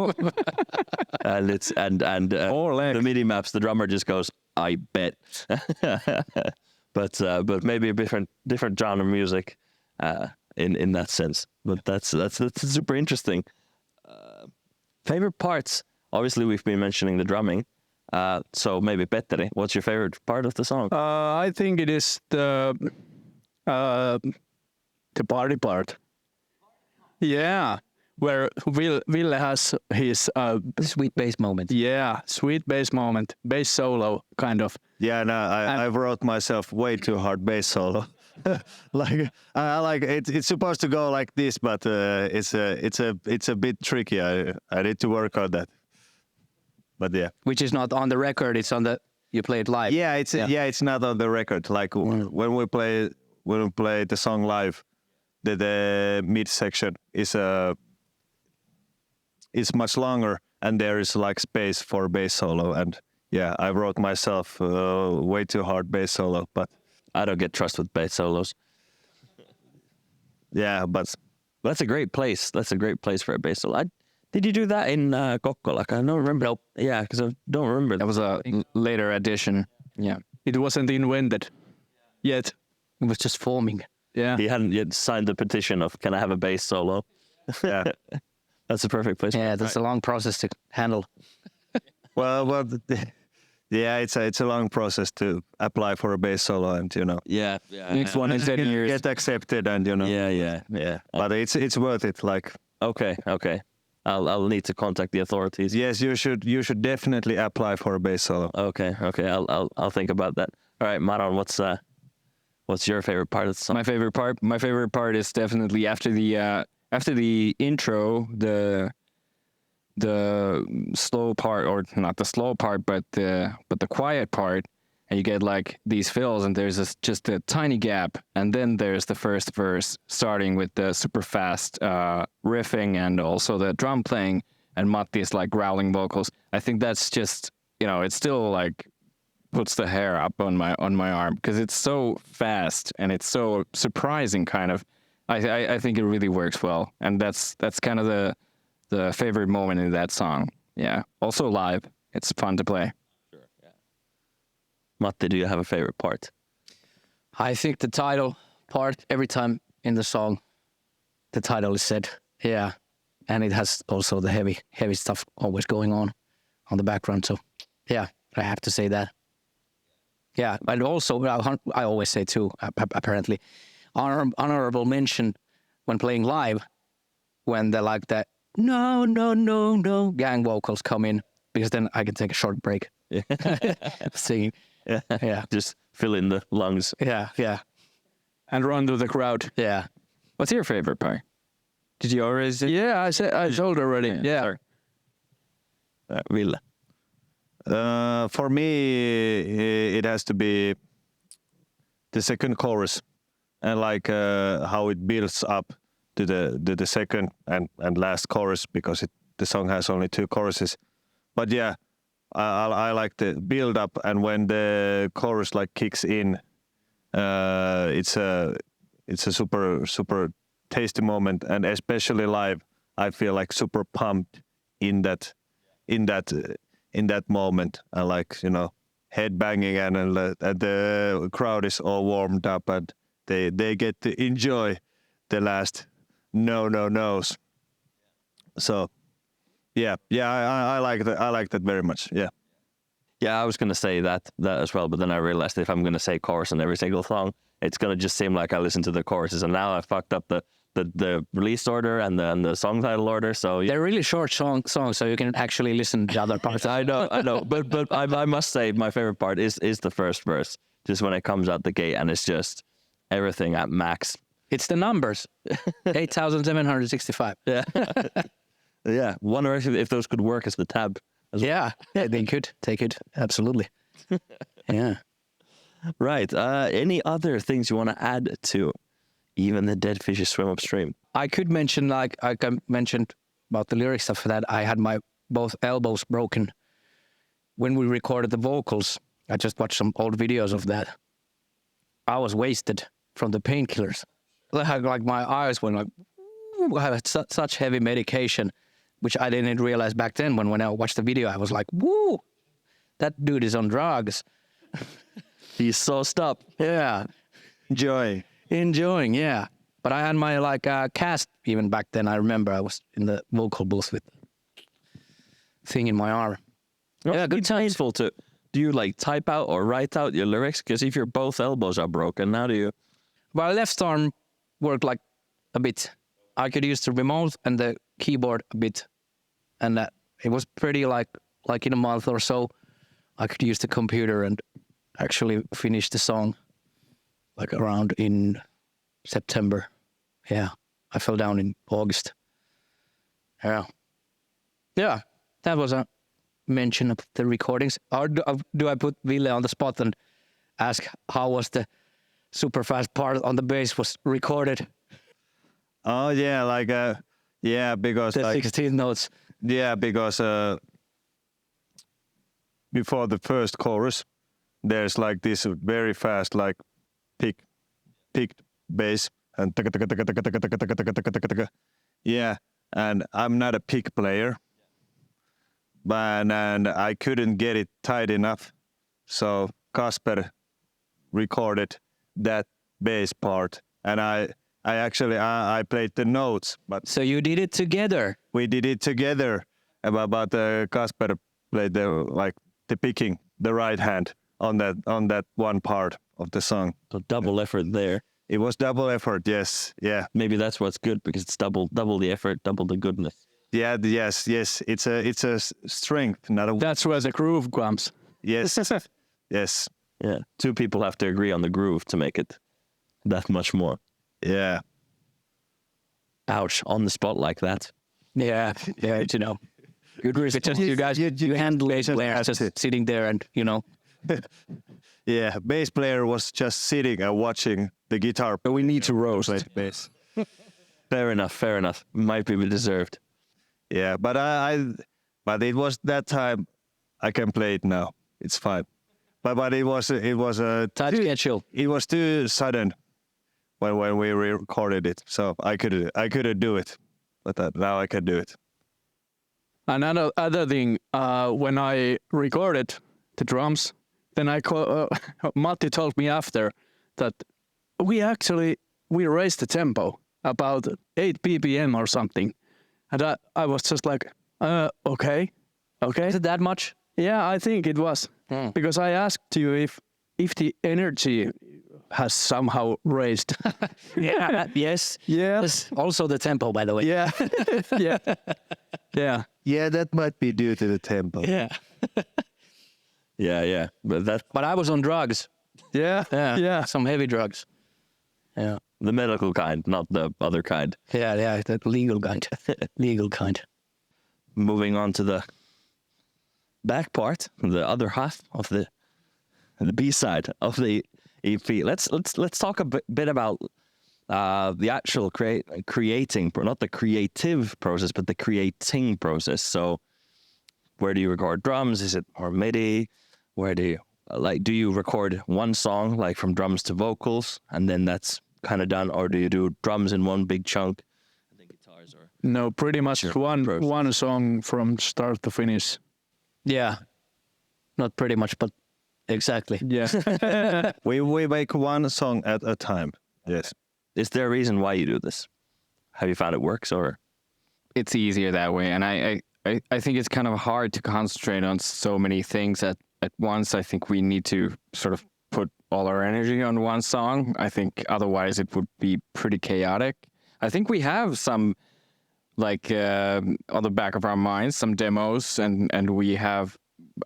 and it's and Or legs. the MIDI maps, the drummer just goes, "I bet." But maybe a different genre of music in that sense. But that's super interesting. Favorite parts? Obviously, we've been mentioning the drumming. So maybe Petteri, what's your favorite part of the song? I think it is the party part. Yeah, where Ville has his Sweet bass moment. sweet bass moment, bass solo kind of. Yeah, no, I wrote myself way too hard bass solo. Like I like it. It's supposed to go like this, but it's a bit tricky. I need to work on that. But yeah, Which is not on the record. It's on the you play it live. yeah, it's not on the record. Like when we play the song live, the mid section is much longer, and there is like space for bass solo. And yeah, I wrote myself way too hard bass solo, but I don't get trust with bass solos. yeah, but That's a great place. That's a great place for a bass solo. Did you do that in Kokkola? I don't remember. Nope. Yeah, because I don't remember. That was a later addition. Yeah. It wasn't invented yet. It was just forming. Yeah, He hadn't yet signed the petition of "Can I have a bass solo?" yeah. That's a perfect place. Yeah, that's a long process to handle. Well, yeah, it's a long process to apply for a bass solo, and Yeah. Next one in 10 years. get accepted, and Yeah. But it's worth it. Like Okay. I'll need to contact the authorities. yes, you should definitely apply for a bass solo. Okay. I'll think about that. All right, Maron, what's your favorite part of the song? My favorite part is definitely after the intro, the slow part, or not the slow part, but the quiet part, and you get like these fills, and there's just a tiny gap, and then there's the first verse starting with the super fast riffing and also the drum playing and Matti's like growling vocals. I think that's just it still like puts the hair up on my arm because it's so fast and it's so surprising kind of. I think it really works well, and that's kind of the favorite moment in that song. Yeah. Also live, it's fun to play. Matti, do you have a favorite part? I think the title part every time in the song. The title is said, yeah, and it has also the heavy stuff always going on the background. So, yeah, I have to say that. Yeah, and also I always say too. Apparently, honorable mention when playing live, when the like that no gang vocals come in, because then I can take a short break. Yeah. Singing. Yeah. Just fill in the lungs. Yeah. And run to the crowd. Yeah. What's your favorite part? Did you always? Yeah, I told already. Yeah. Sorry. Ville. For me, it has to be the second chorus, and like how it builds up to the second and last chorus, because the song has only 2 choruses. But yeah, I like the build up, and when the chorus like kicks in, it's a super tasty moment, and especially live, I feel like super pumped in that moment. I like, head banging, and the crowd is all warmed up, and they get to enjoy the last no's. So yeah, I like that. I like that very much. Yeah. Yeah, I was gonna say that as well, but then I realized if I'm gonna say chorus on every single song, it's gonna just seem like I listen to the choruses, and now I fucked up the release order and the song title order. So yeah. They're really short songs, so you can actually listen to the other parts. I know, but I must say my favorite part is the first verse, just when it comes out the gate and it's just everything at max. It's the numbers. 8,765. Yeah, yeah. Wonder if those could work as the tab. Yeah, they could. Absolutely. Yeah. Right. Any other things you want to add to Even the Dead Fishes Swim Upstream? I could mention, like I mentioned about the lyrics stuff, that I had my both elbows broken when we recorded the vocals. I just watched some old videos of that. I was wasted from the painkillers. Like my eyes were like, I had such heavy medication, which I didn't realize back then. When I watched the video, I was like, woo, that dude is on drugs. He's sauced up. Yeah. Enjoying, yeah. But I had my cast even back then. I remember I was in the vocal booth with thing in my arm. Yeah, good times. Do you like type out or write out your lyrics? Because if your both elbows are broken, how do you? My left arm worked like a bit. I could use the remote and the keyboard a bit, and it was pretty like in a month or so, I could use the computer and actually finish the song, like around in September. Yeah, I fell down in August. Yeah, that was a mention of the recordings. Or do I put Ville on the spot and ask how was the super fast part on the bass was recorded? Oh yeah, because The 16 notes. Yeah, because before the first chorus, there's like this very fast picked bass and yeah, and I'm not a pick player, and I couldn't get it tight enough, so Kasper recorded that bass part, and I played the notes, but So you did it together. we did it together. But Kasper played the picking, the right hand on that one part of the song. So double effort there. It was double effort. Yes, yeah, Maybe that's what's good, because it's double the effort, double the goodness. yeah, yes. It's a strength, not a That's where the groove comes. yes, yes, Yeah, 2 people have to agree on the groove to make it that much more. yeah. Ouch, on the spot like that. Yeah, Good response. Just you guys, you handle bass players just sitting there and, Yeah, bass player was just sitting and watching the guitar. But we need to roast. Play bass. Fair enough. Might be deserved. Yeah, but it was that time. I can play it now. It's fine. But it was a tight schedule. It was too sudden when we recorded it, so I couldn't do it. But now I can do it. Another other thing, when I recorded the drums, then Matti told me after that we raised the tempo about 8 BPM or something, and I was just like, okay. Is it that much? Yeah, I think it was because I asked you if the energy has somehow raised. Yeah. Yes. Yeah. Yes. Also the tempo, by the way. Yeah, yeah, yeah. Yeah, that might be due to the tempo. Yeah. Yeah. But I was on drugs. Yeah, Yeah. yeah. Some heavy drugs. Yeah. The medical kind, not the other kind. Yeah. The legal kind. Legal kind. Moving on to the back part, the other half of the B side of the EP. Let's talk a bit about the actual creating, not the creative process, but the creating process. So, where do you record drums? Is it more MIDI? Where do you do you record one song like from drums to vocals, and then that's kind of done, or do you do drums in one big chunk, and then guitars, or No, pretty much one song from start to finish. Yeah. Not pretty much, but exactly. Yeah. We make one song at a time. Yes. is there a reason why you do this? Have you found it works, or? It's easier that way, and I think it's kind of hard to concentrate on so many things at once. I think we need to sort of put all our energy on one song. I think otherwise it would be pretty chaotic. I think we have some, like, on the back of our minds, some demos, and we have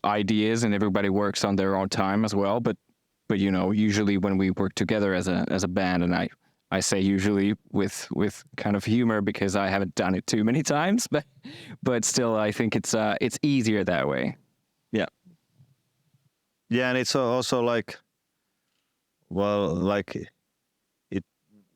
ideas, and everybody works on their own time as well. But you know, usually when we work together as a band, and I say usually with kind of humor because I haven't done it too many times, but still I think it's easier that way. Yeah, and it's also like, well, like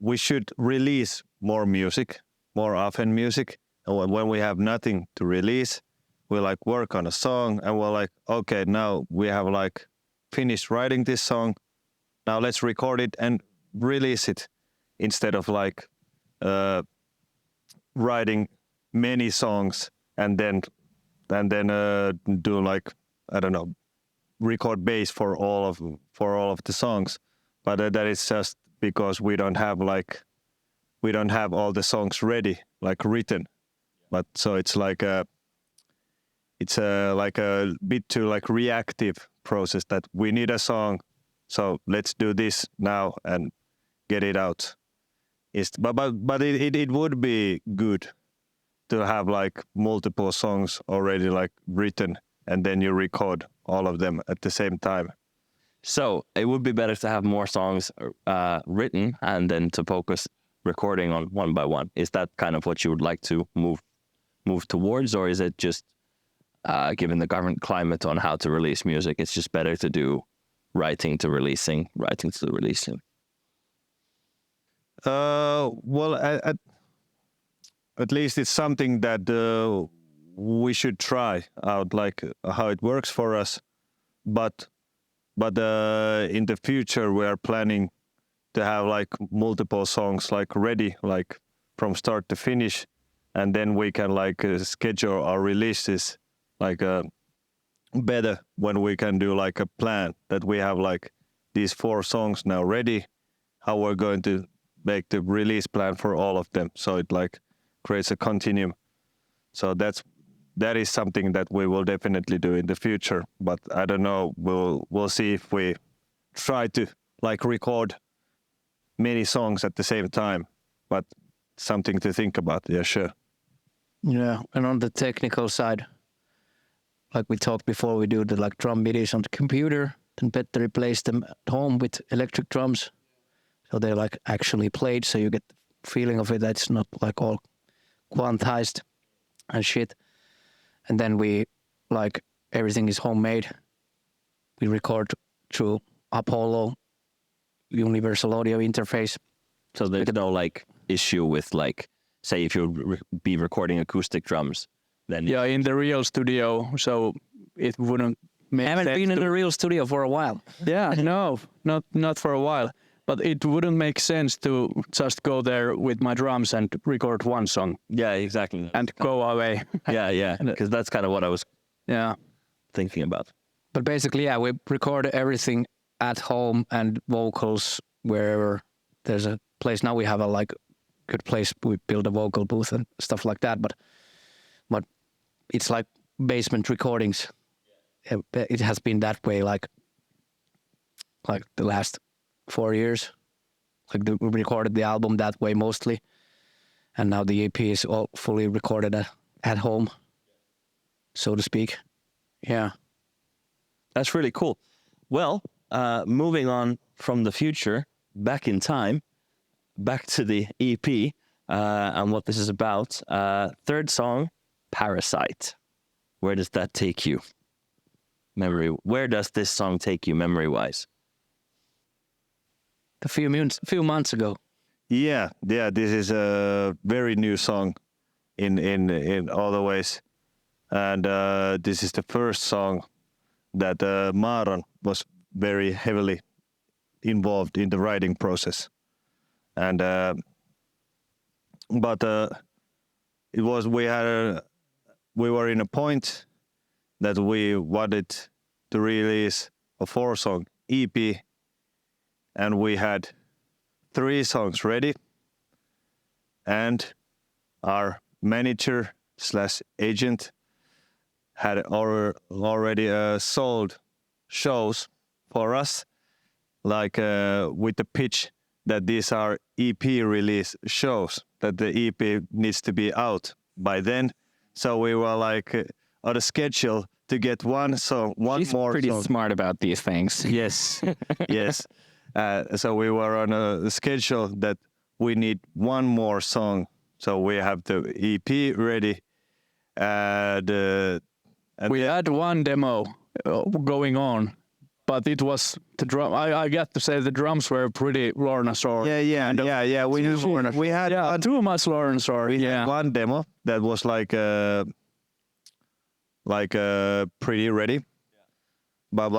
we should release more music, more often music. And when we have nothing to release, we like work on a song, and we're like, okay, now we have like finished writing this song. Now let's record it and release it, instead of like writing many songs and then do like, I don't know, record bass for all of the songs. But that is just because we don't have all the songs ready, like written. But so it's like like a bit too like reactive process, that we need a song, so let's do this now and get it out. But it would be good to have like multiple songs already like written, and then you record all of them at the same time. So it would be better to have more songs written and then to focus recording on one by one. Is that kind of what you would like to move towards, or is it just given the current climate on how to release music, it's just better to do writing to releasing? Well, at least it's something that we should try out, like how it works for us. But in the future, we are planning to have like multiple songs like ready, like from start to finish, and then we can like schedule our releases like better when we can do like a plan that we have like these 4 songs now ready, how we're going to make the release plan for all of them, so it like creates a continuum. So that is something that we will definitely do in the future. But I don't know, we'll see if we try to like record many songs at the same time. But something to think about. Yeah, sure. Yeah, and on the technical side, like we talked before, we do the like drum midis on the computer. Then Petteri plays them at home with electric drums, so they're like actually played. So you get the feeling of it. That's not like all quantized and shit. And then we like everything is homemade. We record through Apollo universal audio interface. So there's no like issue with like, say if you be recording acoustic drums, then Yeah, in the real studio, so it wouldn't make I haven't sense been in to- the real studio for a while. Yeah, no, not for a while. But it wouldn't make sense to just go there with my drums and record one song yeah, exactly. and go away. Yeah, because that's kind of what I was Yeah. thinking about. But basically, yeah, we record everything at home and vocals wherever there's a place now. We have a like good place. We build a vocal booth and stuff like that. But it's like basement recordings. It has been that way like the last 4 years. Like we recorded the album that way mostly, and now the EP is all fully recorded at home, so to speak. Yeah. That's really cool. Well, moving on from the future, back in time, back to the EP and what this is about. Third song, Parasite. Where does that take you? Where does this song take you memory-wise? A few months ago. Yeah. This is a very new song in all the ways, and this is the first song that Maron was very heavily involved in the writing process, and but it was we were in a point that we wanted to release a 4-song EP, and we had 3 songs ready, and our manager / agent had already sold shows for us, like with the pitch that these are EP release shows, that the EP needs to be out by then. So we were like on a schedule to get one song, She's more pretty song. smart about these things. Yes, yes. So we were on a schedule that we need one more song. So we have the EP ready. And We had one demo going on, but it was the drum. I got to say the drums were pretty Lorna Shore. yeah. We had Too much Lorna Shore. Yeah. one demo that was like pretty ready. But we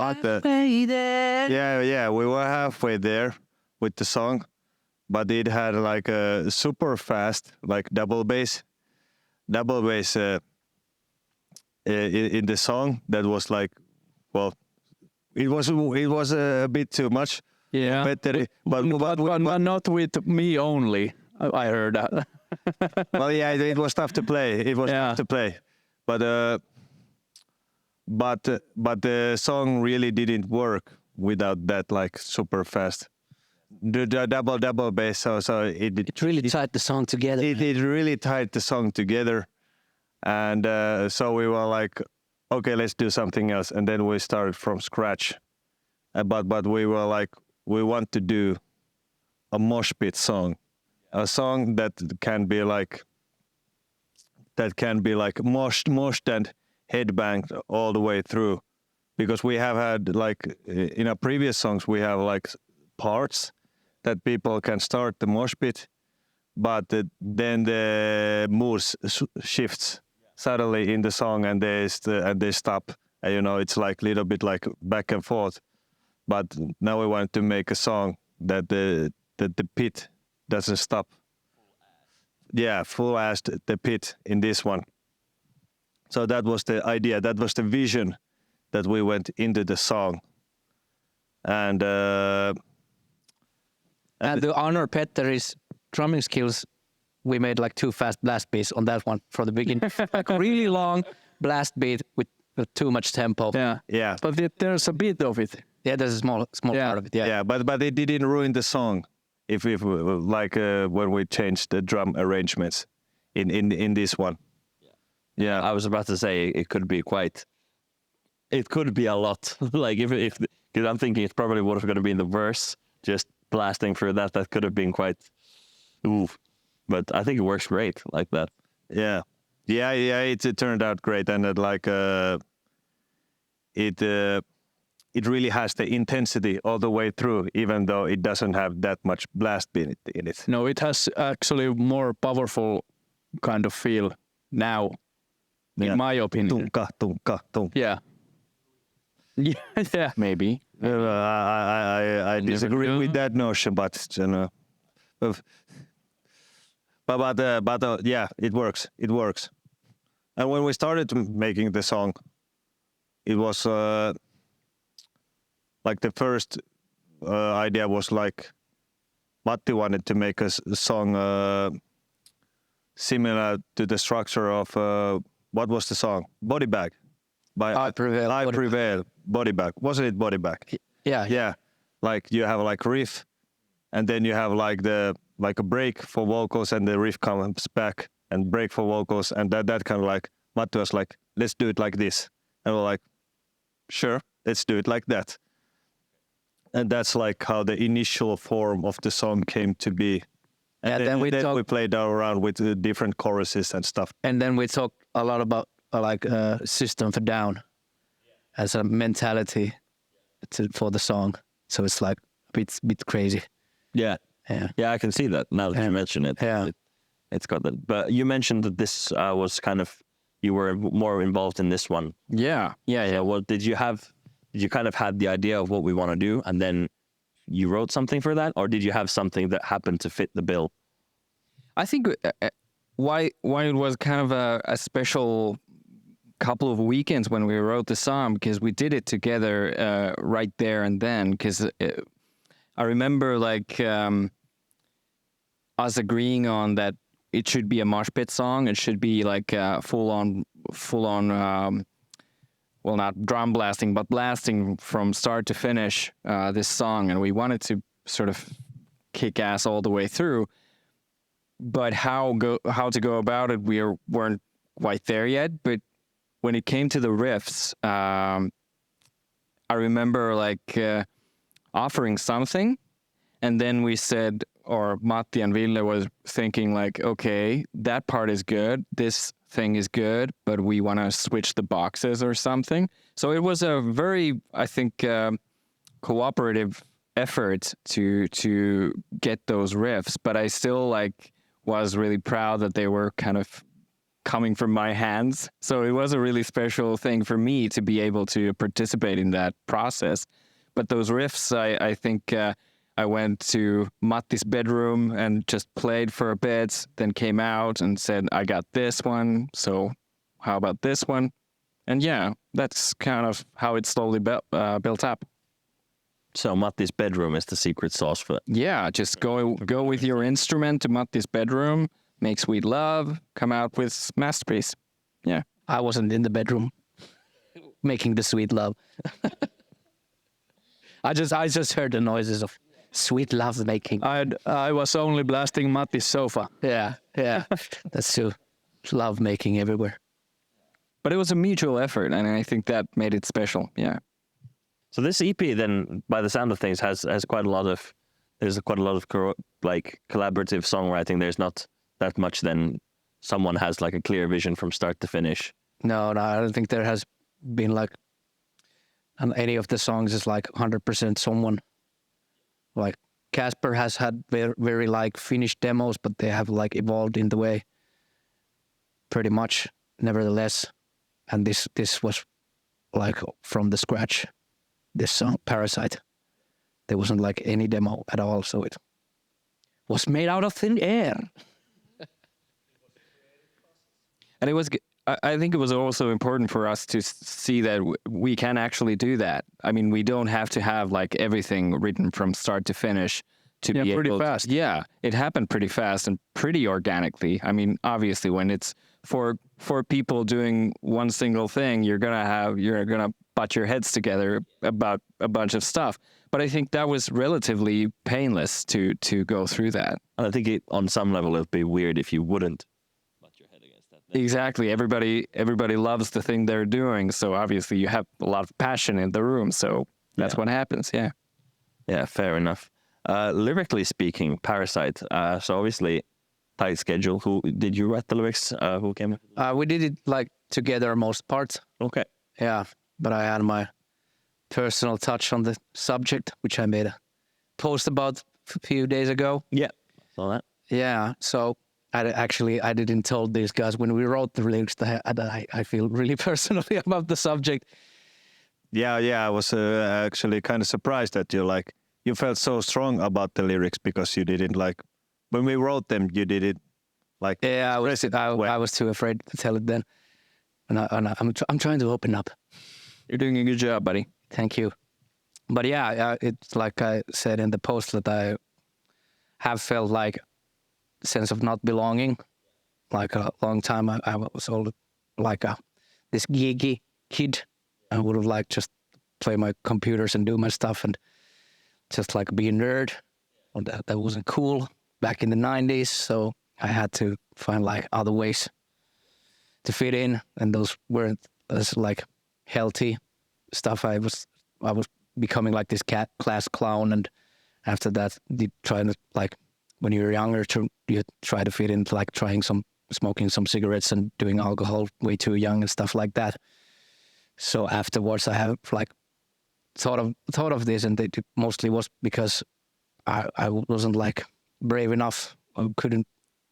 were halfway there with the song, but it had like a super fast like double bass in the song that was like, well, it was a bit too much. Yeah. Petteri, but not with me only. I heard that. well, yeah, it was tough to play. It was tough to play, but the song really didn't work without that like super fast the double bass. So It really tied the song together. it really tied the song together, and so we were like, okay, let's do something else, and then we started from scratch. But we were like, we want to do a mosh pit song, a song that can be like moshed and headbanged all the way through, because we have had like in our previous songs we have like parts that people can start the mosh pit, but then the mood shifts suddenly in the song and they stop, and it's like a little bit like back and forth. But now we want to make a song that the pit doesn't stop. Yeah, full ass the pit in this one. So that was the idea, that was the vision that we went into the song. And to honor Petteri's drumming skills, we made like 2 fast blast beats on that one from the beginning. Like really long blast beat with too much tempo. Yeah. But there's a bit of it. Yeah, there's a small part of it. Yeah. But it didn't ruin the song if when we changed the drum arrangements in this one. Yeah, I was about to say it could be a lot. Like if because I'm thinking it probably would have going to be in the verse, just blasting through that could have been quite oof. But I think it works great like that. Yeah. It turned out great, and it really has the intensity all the way through, even though it doesn't have that much blast beat in it. No, it has actually more powerful kind of feel now, in my opinion. Tunka. Yeah. Yeah. Maybe. I disagree with that notion, but yeah, it works. It works. And when we started making the song, it was like the first idea was like Matti wanted to make a song similar to the structure of what was the song? Body Bag by I Prevail. I Prevail. Body Bag. Wasn't it Body Bag? Yeah. Yeah. Like you have like riff, and then you have like a break for vocals, and the riff comes back, and break for vocals, and that kind of like Matti was like, let's do it like this, and we're like, sure, let's do it like that. And that's like how the initial form of the song came to be. And then we we played around with the different choruses and stuff. And then we talked a lot about System for Down as a mentality for the song. So it's like a bit crazy. Yeah. Yeah. Yeah, I can see that now that you mention it. Yeah. It's got that. But you mentioned that this was kind of, you were more involved in this one. Yeah. So what did you have? Did you kind of had the idea of what we want to do, and then you wrote something for that, or did you have something that happened to fit the bill? I think why it was kind of a special couple of weekends when we wrote the song, because we did it together right there and then. Because I remember like us agreeing on that it should be a mosh pit song. It should be like full on. Well, not drum blasting, but blasting from start to finish this song, and we wanted to sort of kick ass all the way through. But how to go about it, we weren't quite there yet. But when it came to the riffs, I remember like offering something, and then we said, or Matti and Ville was thinking like, okay, that part is good, this thing is good, but we want to switch the boxes or something. So it was a very, I think, cooperative effort to get those riffs. But I still like was really proud that they were kind of coming from my hands. So it was a really special thing for me to be able to participate in that process. But those riffs, I think I went to Matti's bedroom and just played for a bit, then came out and said, I got this one, so how about this one? And yeah, that's kind of how it slowly built up. So Matti's bedroom is the secret sauce for it. Yeah, just go with your instrument to Matti's bedroom, make sweet love, come out with masterpiece. Yeah. I wasn't in the bedroom making the sweet love. I just heard the noises of sweet love making. I was only blasting Matti's sofa. Yeah. That's true. Love making everywhere. But it was a mutual effort, and I think that made it special. Yeah. So this EP then, by the sound of things, has quite a lot of, there's quite a lot of like collaborative songwriting. There's not that much then someone has like a clear vision from start to finish. No, I don't think there has been like, on any of the songs is like 100% someone. Like Casper has had very like finished demos, but they have like evolved in the way pretty much nevertheless. And this was like from the scratch, this song, Parasite. There wasn't like any demo at all, so it was made out of thin air. And it was, I think it was also important for us to see that we can actually do that. I mean, we don't have to have like everything written from start to finish to be pretty able fast. Yeah, it happened pretty fast and pretty organically. I mean, obviously when it's for people doing one single thing, you're gonna butt your heads together about a bunch of stuff. But I think that was relatively painless to go through that. And I think on some level it'd be weird if you wouldn't. Exactly. Everybody loves the thing they're doing. So obviously you have a lot of passion in the room. So that's what happens. Yeah. Yeah, fair enough. Lyrically speaking, Parasite. So obviously tight schedule. Who did you write the lyrics? Who came up? We did it like together most parts. Okay. Yeah, but I had my personal touch on the subject, which I made a post about a few days ago. Yeah. Saw that. Yeah, so I didn't tell these guys when we wrote the lyrics that I feel really personally about the subject. Yeah, I was actually kind of surprised that you felt so strong about the lyrics because you didn't like, when we wrote them, you did it like. Yeah, I was too afraid to tell it then. And I'm trying to open up. You're doing a good job, buddy. Thank you. But yeah, it's like I said in the post that have felt like sense of not belonging. Like a long time, I was all like this geeky kid. I would have liked just play my computers and do my stuff and just like be a nerd. Well, that wasn't cool back in the 90s, so I had to find like other ways to fit in, and those weren't as like healthy stuff. I was becoming like this class clown, and after that, you try to like when you're younger, you try to fit into like smoking some cigarettes and doing alcohol way too young and stuff like that. So afterwards, I have like thought of this, and it mostly was because I wasn't like brave enough. I couldn't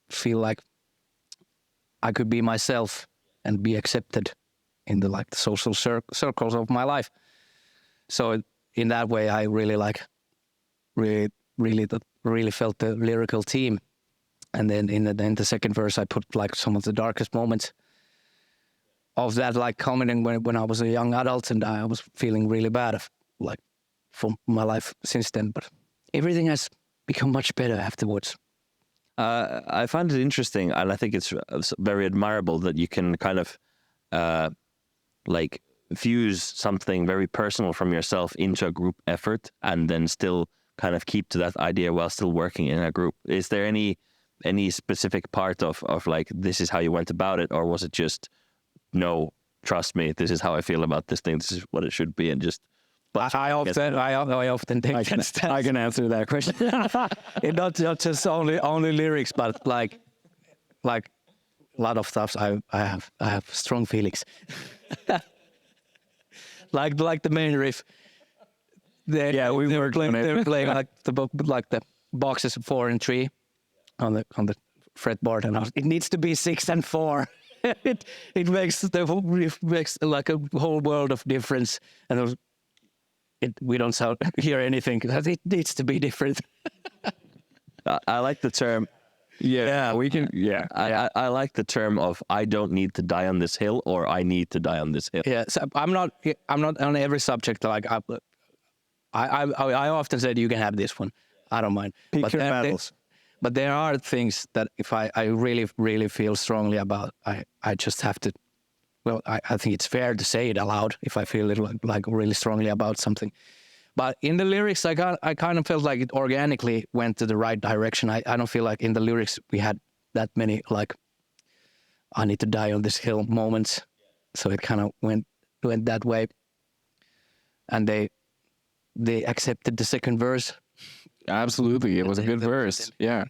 feel like I could be myself and be accepted in the like the social circles of my life. So in that way, I really really felt the lyrical theme. And then in the second verse, I put like some of the darkest moments of that, like commenting when I was a young adult, and I was feeling really bad like for my life since then. But everything has become much better afterwards. I find it interesting, and I think it's very admirable that you can kind of like fuse something very personal from yourself into a group effort, and then still kind of keep to that idea while still working in a group. Is there any specific part of like this is how you went about it, or was it just no, trust me, this is how I feel about this thing, this is what it should be, and just I often think I can answer that question. It not just only lyrics, but like a lot of stuff. I have strong feelings. like the main riff. They were playing like the boxes 4 and 3 on the fretboard, and it needs to be 6 and 4. it makes the whole riff makes like a whole world of difference, and we don't hear anything because it needs to be different. I like the term. Yeah, we can. Yeah, I like the term of I don't need to die on this hill, or I need to die on this hill. Yeah, so I'm not on every subject. Like I often said you can have this one. I don't mind. Pick your battles. But there are things that if I really, really feel strongly about, I just have to, well, I think it's fair to say it aloud if I feel it like really strongly about something. But in the lyrics, I kind of felt like it organically went to the right direction. I don't feel like in the lyrics we had that many like, I need to die on this hill moments. So it kind of went that way. And they accepted the second verse. absolutely. It was a good verse. Yeah.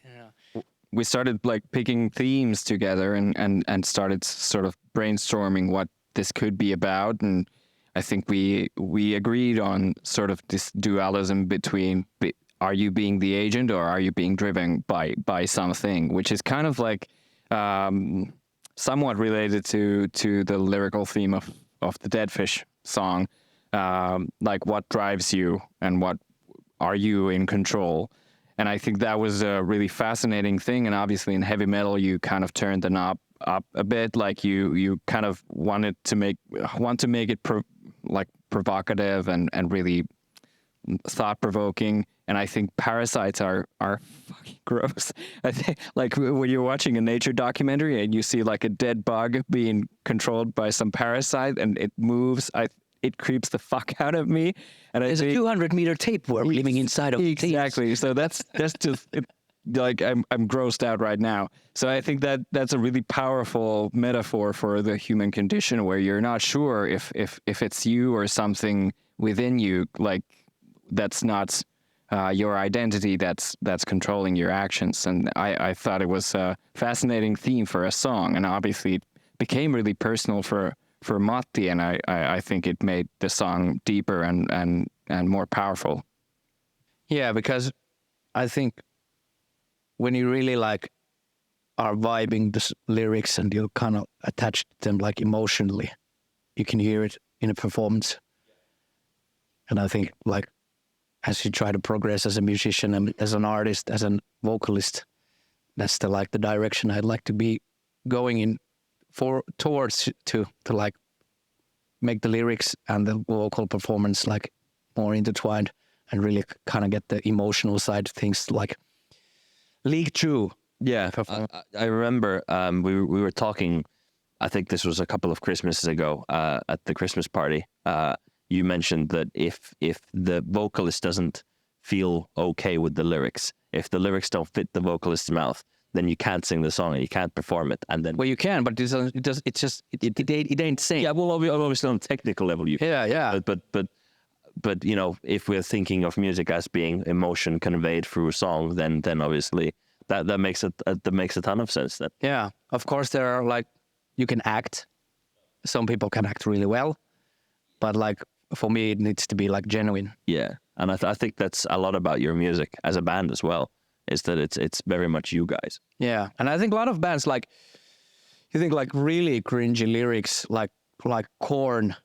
We started like picking themes together and started sort of brainstorming what this could be about, and I think we agreed on sort of this dualism between are you being the agent or are you being driven by something, which is kind of like somewhat related to the lyrical theme of the Dead Fish song, like what drives you and what are you in control. And I think that was a really fascinating thing. And obviously in heavy metal, you kind of turned the knob up a bit. Like you kind of want to make it provocative and really thought-provoking. And I think parasites are fucking gross. I think like when you're watching a nature documentary and you see like a dead bug being controlled by some parasite and it moves, it creeps the fuck out of me. And there's a 200-meter tapeworm living inside of exactly. So that's just like I'm grossed out right now. So I think that's a really powerful metaphor for the human condition, where you're not sure if it's you or something within you, like that's not your identity that's controlling your actions. And I thought it was a fascinating theme for a song, and obviously it became really personal for Matti, and I think it made the song deeper and more powerful. Yeah, because I think when you really like are vibing the lyrics and you're kind of attached to them like emotionally, you can hear it in a performance. And I think like as you try to progress as a musician and as an artist, as a vocalist, that's the direction I'd like to be going in towards to like make the lyrics and the vocal performance like more intertwined and really kind of get the emotional side of things like League Two. Yeah, I remember we were talking. I think this was a couple of Christmases ago at the Christmas party. You mentioned that if the vocalist doesn't feel okay with the lyrics, if the lyrics don't fit the vocalist's mouth, then you can't sing the song and you can't perform it. And then Well, you can, but it ain't sing. yeah, well, obviously on technical level you. Yeah. But you know, if we're thinking of music as being emotion conveyed through a song, then obviously that makes a ton of sense. Then Yeah, of course there are like, you can act. Some people can act really well, but like for me it needs to be like genuine. yeah, and I think that's a lot about your music as a band as well. Is that it's very much you guys. Yeah, and I think a lot of bands like, you think like really cringy lyrics like Korn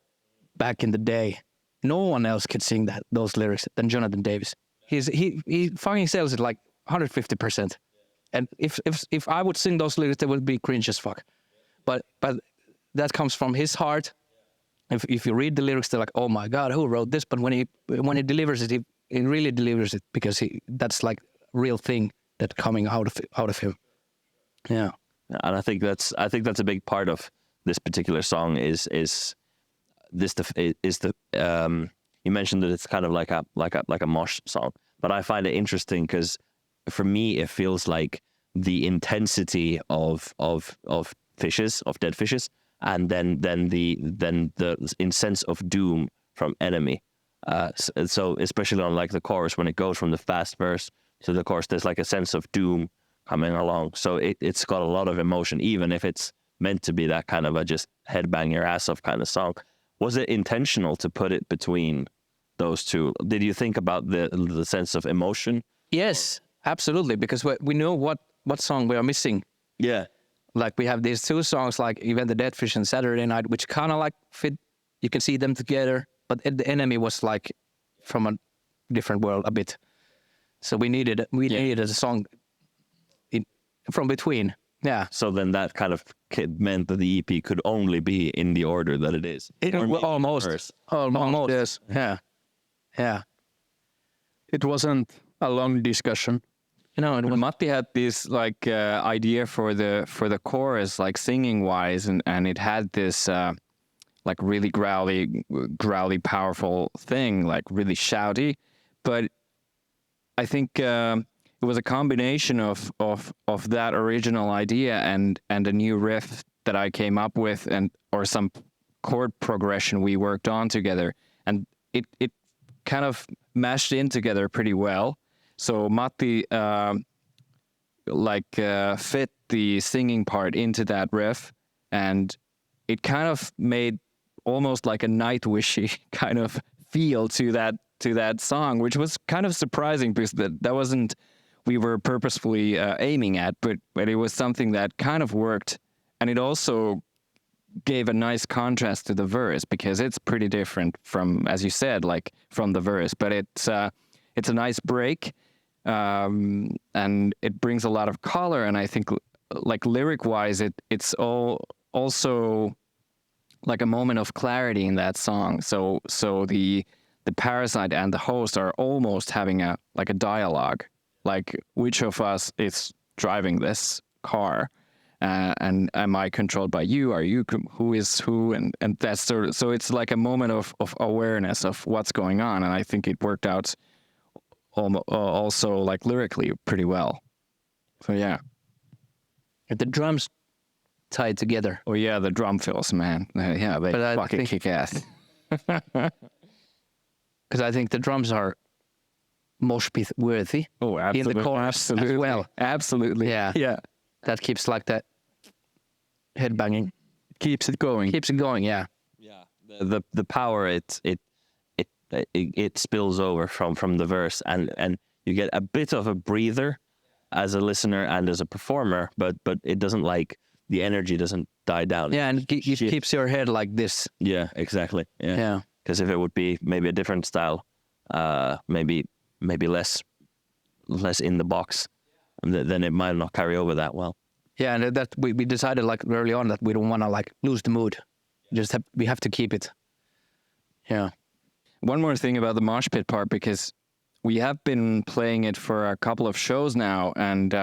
back in the day. No one else could sing those lyrics than Jonathan Davis. He fucking sells it like 150%. And if I would sing those lyrics, they would be cringe as fuck. But that comes from his heart. If you read the lyrics, they're like, oh my God, who wrote this? But when he delivers it, he really delivers it because that's like real thing that coming out of him. Yeah. And I think that's a big part of this particular song is you mentioned that it's kind of like a mosh song, but I find it interesting because for me it feels like the intensity of dead fishes, and then the sense of doom from Enemy. So especially on like the chorus, when it goes from the fast verse to the chorus, there's like a sense of doom coming along. So it's got a lot of emotion, even if it's meant to be that kind of a just headbang your ass off kind of song. Was it intentional to put it between those two? Did you think about the sense of emotion? Yes, absolutely, because we know what song we are missing. Yeah. Like we have these two songs, like even the Dead Fish and Saturday Night, which kind of like fit. You can see them together, but the Enemy was like from a different world a bit. So we needed a song from between. Yeah. So then that kind of meant that the EP could only be in the order that it is. Almost. Yes. Yeah. It wasn't a long discussion. You know, it was Matti had this like idea for the chorus, like singing wise, and it had this like really growly, powerful thing, like really shouty. But I think it was a combination of that original idea and a new riff that I came up with, or some chord progression we worked on together, and it kind of mashed in together pretty well. So Matti fit the singing part into that riff, and it kind of made almost like a Nightwishy kind of feel to that song, which was kind of surprising because that wasn't we were purposefully aiming at, but it was something that kind of worked, and it also gave a nice contrast to the verse because it's pretty different from, as you said, like from the verse, but it's a nice break. And it brings a lot of color, and I think like lyric wise it's also like a moment of clarity in that song. So the parasite and the host are almost having a dialogue, like which of us is driving this car, and am I controlled by you? Are you who is who? And that's so it's like a moment of awareness of what's going on, and I think it worked out also like lyrically pretty well. So yeah. the drums tied together. Oh yeah, the drum fills, man. Yeah, they fucking kick ass. Because I think the drums are mosh pit worthy. Oh, absolutely. In the chorus absolutely. as well. Absolutely. Yeah. Yeah. That keeps like that headbanging. Keeps it going. Keeps it going, yeah. Yeah. The power it spills over from the verse, and you get a bit of a breather as a listener and as a performer, but it doesn't, like, the energy doesn't die down. Yeah, and it keeps your head like this. Yeah, exactly. Yeah. Because if it would be maybe a different style, maybe less in the box, then it might not carry over that well. Yeah, and that we decided like early on that we don't want to like lose the mood. We have to keep it. Yeah. One more thing about the mosh pit part, because we have been playing it for a couple of shows now, and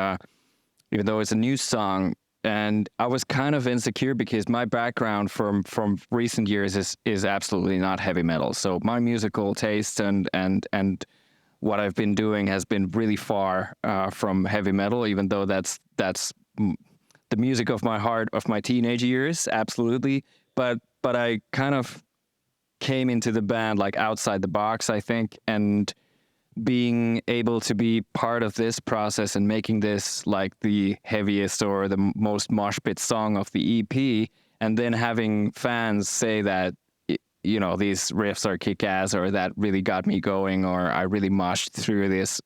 even though it's a new song, and I was kind of insecure because my background from recent years is absolutely not heavy metal. So my musical taste and what I've been doing has been really far from heavy metal, even though that's the music of my heart of my teenage years, absolutely. But I kind of came into the band like outside the box, I think, and being able to be part of this process and making this like the heaviest or the most mosh pit song of the EP, and then having fans say that, you know, these riffs are kick-ass, or that really got me going, or I really moshed through this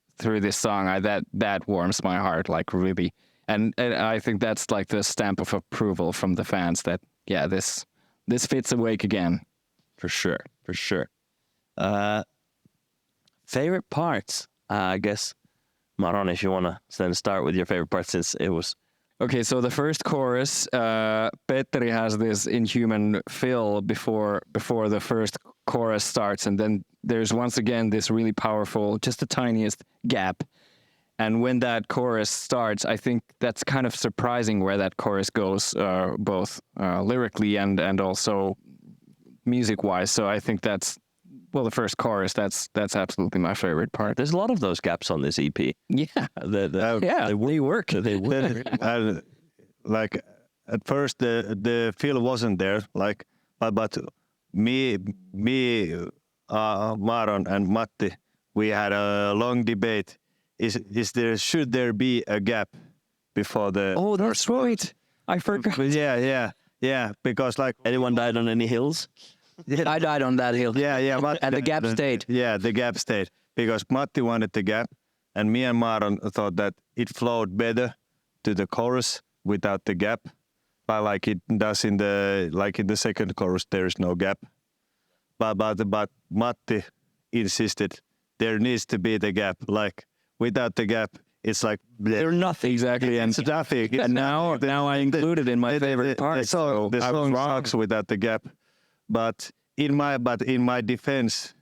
song, that warms my heart, like really. And I think that's like the stamp of approval from the fans that, yeah, this fits Awake Again. For sure. Favorite parts? I guess, Maron, if you want to then start with your favorite part, since it was... Okay, so the first chorus, Petteri has this inhuman fill before the first chorus starts, and then there's once again this really powerful, just the tiniest gap. And when that chorus starts, I think that's kind of surprising where that chorus goes, both lyrically and also music-wise. So I think that's, well, the first chorus, that's absolutely my favorite part. There's a lot of those gaps on this EP. Yeah. They work. They work. Like at first the feel wasn't there, like, but me, Maron and Matti, we had a long debate. Should there be a gap before the? Oh, that's right. I forgot. Yeah. Because like Anyone died on any hills? I died on that hill. Yeah. And the gap stayed. Yeah, the gap stayed because Matti wanted the gap, and me and Maron thought that it flowed better to the chorus without the gap, but like it does in the second chorus, there is no gap. But Matti insisted there needs to be the gap. Like without the gap, it's like They're nothing exactly, and it's nothing. and now I include it in my favorite part. The song sucks without the gap. But in my defense,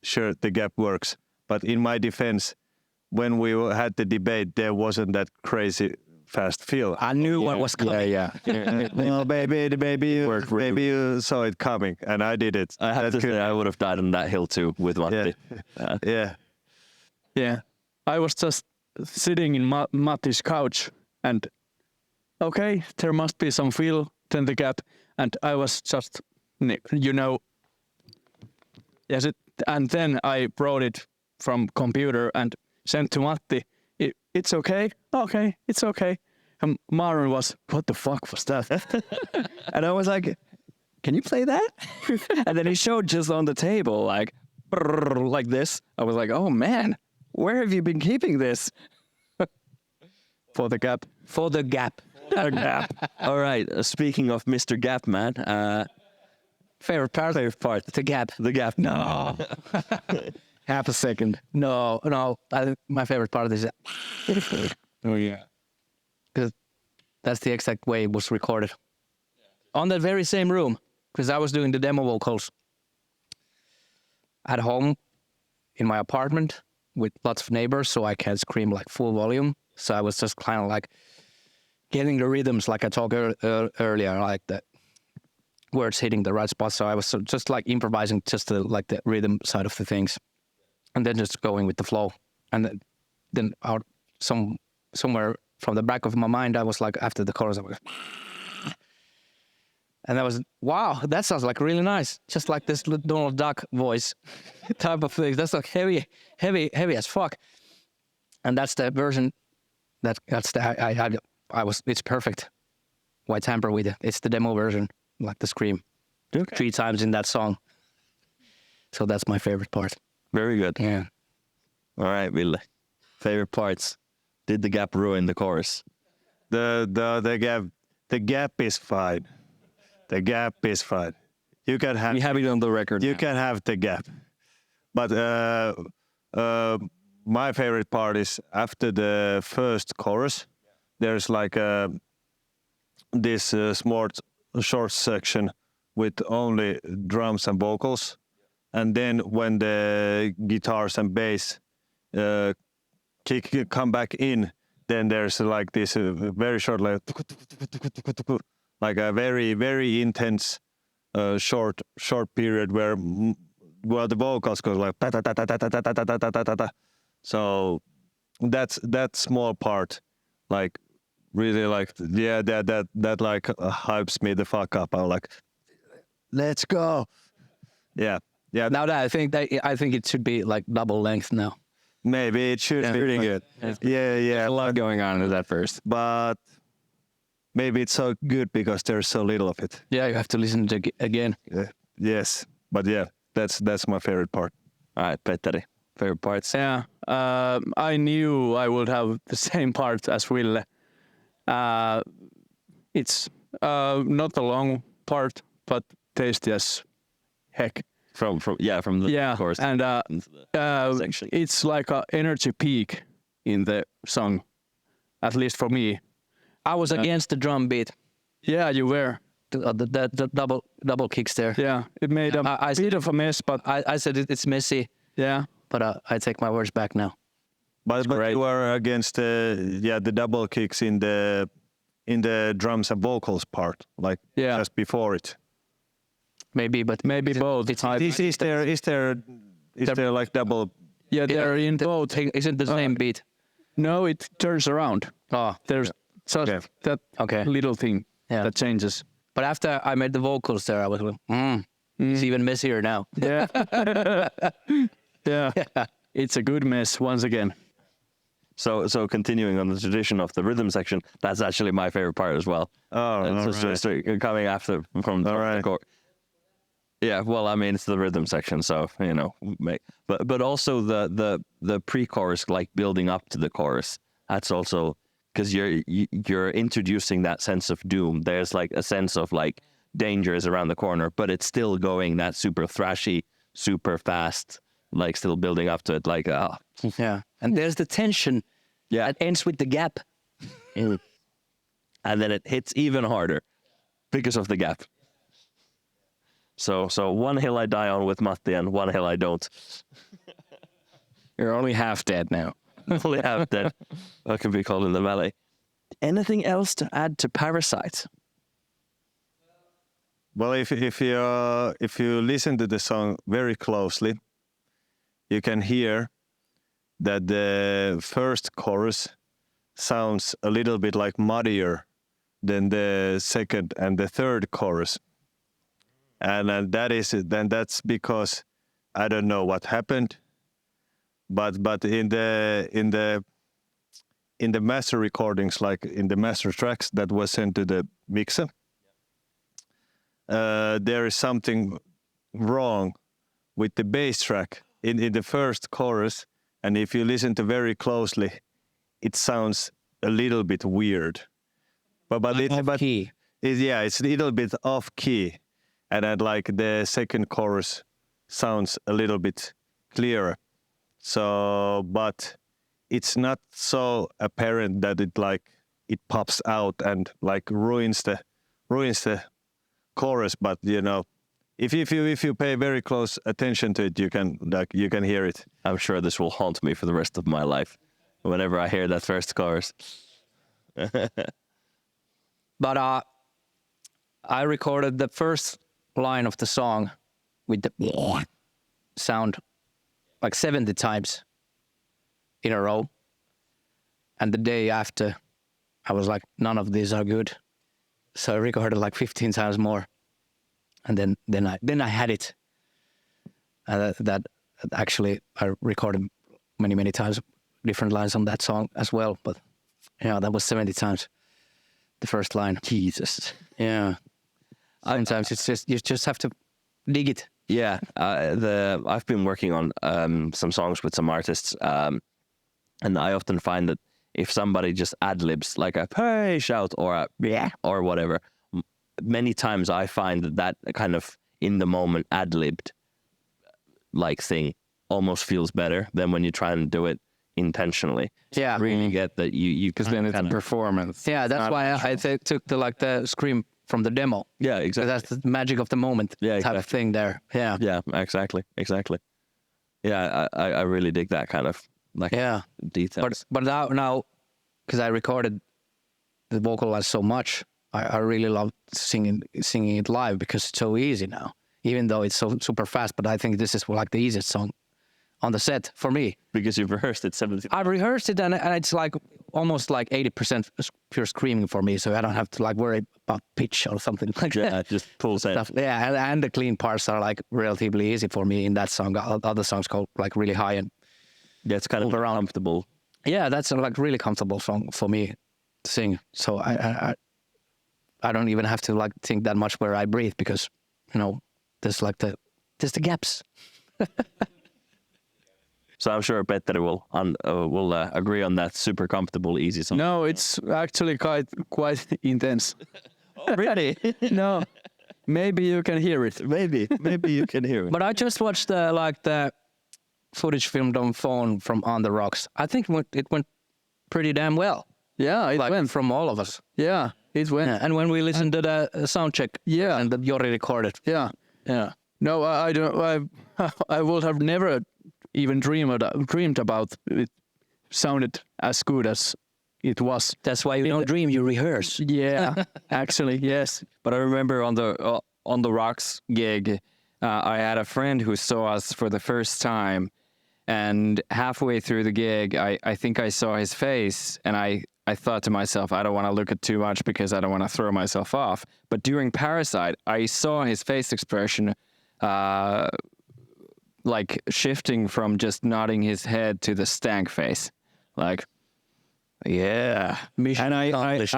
sure, the gap works. But in my defense, when we had the debate, there wasn't that crazy fast feel. I knew what was coming. Yeah. Well, maybe you saw it coming, and I did it. I have to say, I would have died on that hill too with Matti. Yeah. Yeah, I was just sitting in Matti's couch, and okay, there must be some feel, then the gap, and I was just, yes, and then I brought it from computer and sent to Matti. It's okay, it's okay. And Maron was, what the fuck was that? And I was like, can you play that? And then he showed just on the table, like, brrr, like this. I was like, oh man, where have you been keeping this? For the gap. For the gap. A gap. All right. Speaking of Mr. Gap Man, Favorite part? The gap. the Gap. No. Half a second. No. I think my favorite part is Oh yeah. because that's the exact way it was recorded. On that very same room, because I was doing the demo vocals at home in my apartment with lots of neighbors, so I can scream like full volume. So I was just kind of like getting the rhythms, like I talked earlier, like the words hitting the right spot. So I was just like improvising just like the rhythm side of the things, and then just going with the flow. And then out somewhere from the back of my mind, I was like, after the chorus, I was, and I was, wow, that sounds like really nice, just like this Donald Duck voice type of thing. That's like heavy as fuck. And that's the version it's perfect. Why tamper with it? It's the demo version, like the scream, 3 times in that song. So that's my favorite part. Very good. Yeah. All right, Ville. Favorite parts. Did the gap ruin the chorus? The gap is fine. The gap is fine. You can have. We have it on the record. You now. can have the gap, but my favorite part is after the first chorus. There's like this short section with only drums and vocals, and then when the guitars and bass kick come back in, then there's like this very short, like a very very intense short period where the vocals goes like ta ta ta ta ta ta ta ta ta ta ta ta ta. So that's that small part, like really like that like hypes me the fuck up. I'm like, let's go. Yeah. Now that I think it should be like double length now. Maybe it should be pretty good. Yeah. A lot going on in that verse. But maybe it's so good because there's so little of it. Yeah, you have to listen to it again. Yes, but yeah, that's my favorite part. All right, Petteri, favorite parts. Yeah, I knew I would have the same part as Ville. It's not a long part, but tasty as heck. From the chorus. And into the section. it's like an energy peak in the song, at least for me. I was against the drum beat, Yeah, you were. the double kicks there. Yeah, it made a I bit of a mess, but I said it's messy, yeah. but I take my words back now. But you are against the double kicks in the drums and vocals part, like Yeah. just before it. Maybe, but Maybe both. Is there like double? Yeah, they're in both. Isn't the same beat? No, it turns around. Oh, There's just Okay. that okay. little thing Yeah. that changes. But after I made the vocals there, I was like, it's even messier now. Yeah. yeah. It's a good mess once again. So continuing on the tradition of the rhythm section, that's actually my favorite part as well. Oh, It's just coming after from the right. chord. Yeah, well, I mean, it's the rhythm section, so but also the pre-chorus, like building up to the chorus. That's also because you're introducing that sense of doom. There's like a sense of like danger is around the corner, but it's still going that super thrashy, super fast, like still building up to it. Like Yeah. And there's the tension that ends with the gap. and then it hits even harder because of the gap. So one hill I die on with Matti and one hill I don't. You're only half dead now. Only half dead. That can be called in the valley. Anything else to add to Parasite? Well, if you listen to the song very closely, you can hear that the first chorus sounds a little bit like muddier than the second and the third chorus. And that's because I don't know what happened, but in the master recordings, like in the master tracks that was sent to the mixer, there is something wrong with the bass track in the first chorus, and if you listen to very closely, it sounds a little bit weird. Key. It's a little bit off key. And then like the second chorus sounds a little bit clearer. So, but it's not so apparent that it pops out and like ruins the chorus. But if you pay very close attention to it, you can hear it. I'm sure this will haunt me for the rest of my life whenever I hear that first chorus. But I recorded the first line of the song with the sound like 70 times in a row. And the day after, I was like, none of these are good. So I recorded like 15 times more. And then I had it. That actually, I recorded many times different lines on that song as well. But yeah, that was 70 times the first line. Jesus. Yeah. Sometimes it's just you just have to dig it. Yeah, I've been working on some songs with some artists, and I often find that if somebody just ad-libs like a "hey" shout or a "yeah" or whatever, many times I find that kind of in the moment ad-libbed like thing almost feels better than when you try and do it intentionally. Yeah, Really get that you Because then it's a performance. Yeah, that's why I took the scream from the demo. Yeah, 'Cause exactly. that's the magic of the moment Yeah, type of thing there. Yeah. Yeah, exactly. Yeah, I really dig that kind of like Yeah. details. But now, because I recorded the vocal line so much, I really love singing it live because it's so easy now. Even though it's so super fast, but I think this is like the easiest song on the set for me. Because you've rehearsed it 17 I've rehearsed it and it's like almost like 80% pure screaming for me, so I don't have to like worry about pitch or something like Yeah, that. just pulls out. Stuff. Yeah, and the clean parts are like relatively easy for me in that song. Other songs go like really high and Yeah, it's kind of around. comfortable. yeah, that's a like really comfortable song for me to sing. So I don't even have to like think that much where I breathe because there's the gaps. So I'm sure Petteri will agree on that. Super comfortable, easy song. No, it's actually quite intense. Really? No, maybe you can hear it. Maybe you can hear it. But I just watched the footage filmed on phone from On the Rocks. I think it went pretty damn well. Yeah, it Like went. from all of us. Yeah, it went. Yeah. And when we listened to the sound check, Yeah. and that Jori recorded. Yeah. Yeah. No, I don't. I would have never even dreamed about it. Sounded as good as it was. That's why you don't dream, you rehearse. Yeah, actually, yes. But I remember on the Rocks gig, I had a friend who saw us for the first time, and halfway through the gig, I think I saw his face, and I thought to myself, I don't want to look at too much because I don't want to throw myself off. But during Parasite, I saw his face expression, like shifting from just nodding his head to the stank face, like, yeah. Mission And accomplished.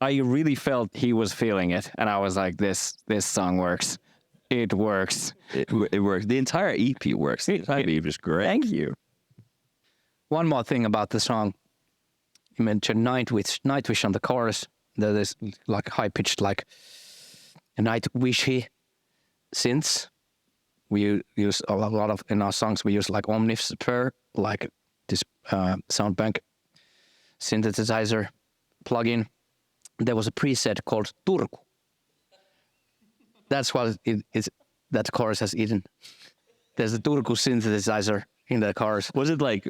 I really felt he was feeling it, and I was like, this song works. It works. It works. The entire EP works. The entire EP is great. Thank you. One more thing about the song. You mentioned Nightwish on the chorus. There is like high-pitched, like Nightwishy synths. We use a lot of, in our songs, we use like Omnisphere, like this sound bank synthesizer plugin. There was a preset called Turku. That's what that chorus has eaten. There's a Turku synthesizer in the chorus. Was it like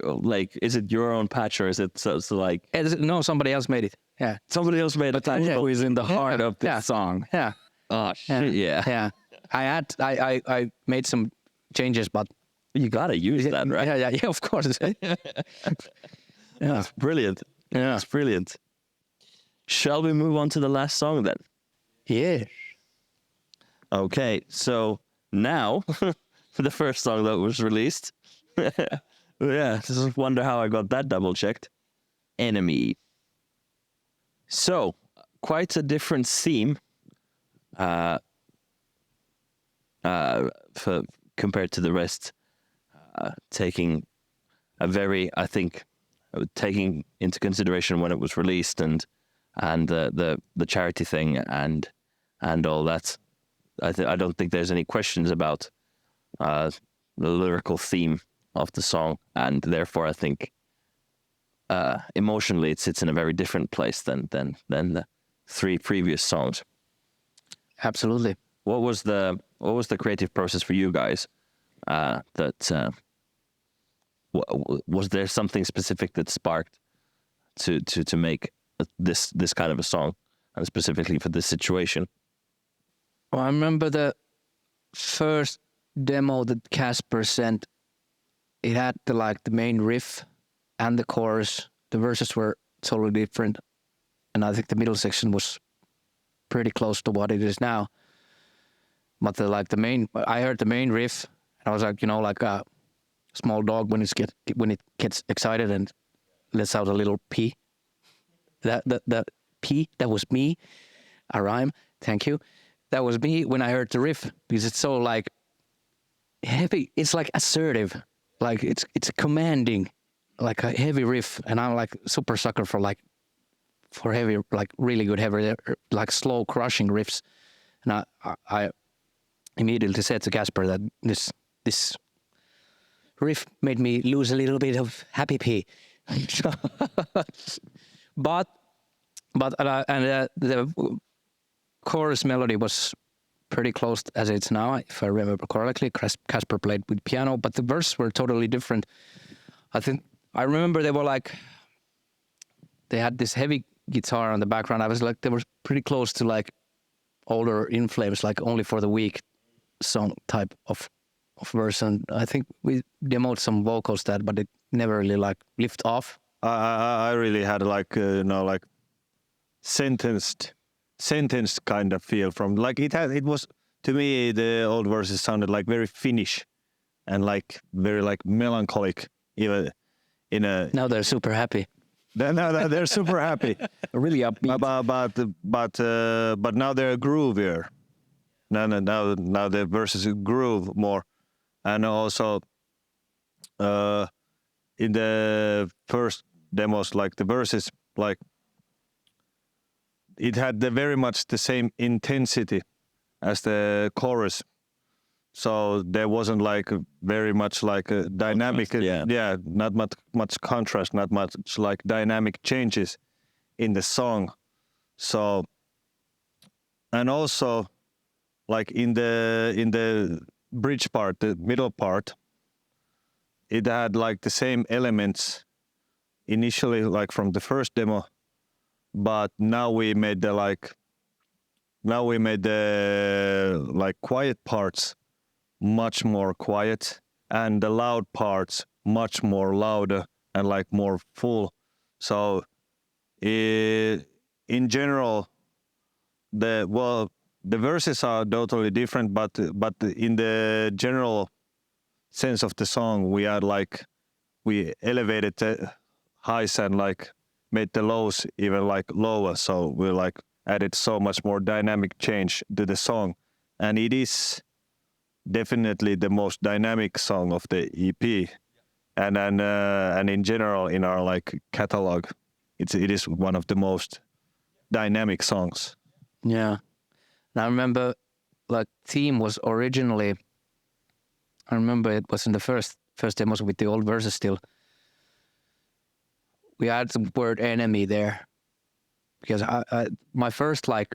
is it your own patch or is it so like No, somebody else made it. Yeah. somebody else made a patch? Who is in the heart of this Yeah. song? Yeah. Oh shit! Yeah. Yeah. I made some changes, but You gotta use that, right? Yeah, of course. Yeah, brilliant. Yeah. It's brilliant. Shall we move on to the last song then? Yeah. Okay, so now for the first song that was released. Yeah, just wonder how I got that double checked. Enemy. So, quite a different theme for compared to the rest. Taking a very, I think, taking into consideration when it was released and the charity thing and all that. I don't think there's any questions about the lyrical theme of the song, and therefore I think emotionally it sits in a very different place than the three previous songs. Absolutely. What was the creative process for you guys? Was there something specific that sparked to make this kind of a song, and specifically for this situation? Well, I remember the first demo that Casper sent. It had the main riff and the chorus. The verses were totally different, and I think the middle section was pretty close to what it is now. But I heard the main riff, and I was like, like a small dog when it gets excited and lets out a little pee. That pee, that was me. A rhyme. Thank you. That was me when I heard the riff, because it's so heavy. It's assertive, it's commanding, like a heavy riff, and I'm super sucker for heavy, really good heavy, slow crushing riffs. And I immediately said to Casper that this riff made me lose a little bit of happy pee. but the chorus melody was pretty close as it's now, if I remember correctly. Casper played with piano, but the verses were totally different. I remember they had this heavy guitar on the background. I was like, they were pretty close to like older In Flames, like Only for the Weak song type of verse. And I think we demoed some vocals that, but it never really like lift off. I really had like like sentenced kind of feel from like it was to me the old verses sounded like very Finnish and like very like melancholic even in a Now they're super happy. no, they're super happy Really upbeat. but now they're groovier. Now the verses groove more, and also in the first demos like the verses like it had very much the same intensity as the chorus, so there wasn't like very much like a dynamic not much contrast, not much like dynamic changes in the song. So and also like in the bridge part, the middle part, it had like the same elements initially like from the first demo, but now we made the quiet parts much more quiet and the loud parts much more louder and like more full. So in general the verses are totally different, but in the general sense of the song we elevated the highs and like made the lows even like lower, so we like added so much more dynamic change to the song, and it is definitely the most dynamic song of the EP, and in general in our like catalog it is one of the most dynamic songs. Yeah. And I remember like theme was originally, I remember it was in the first demos with the old verses still. We had the word enemy there because my first like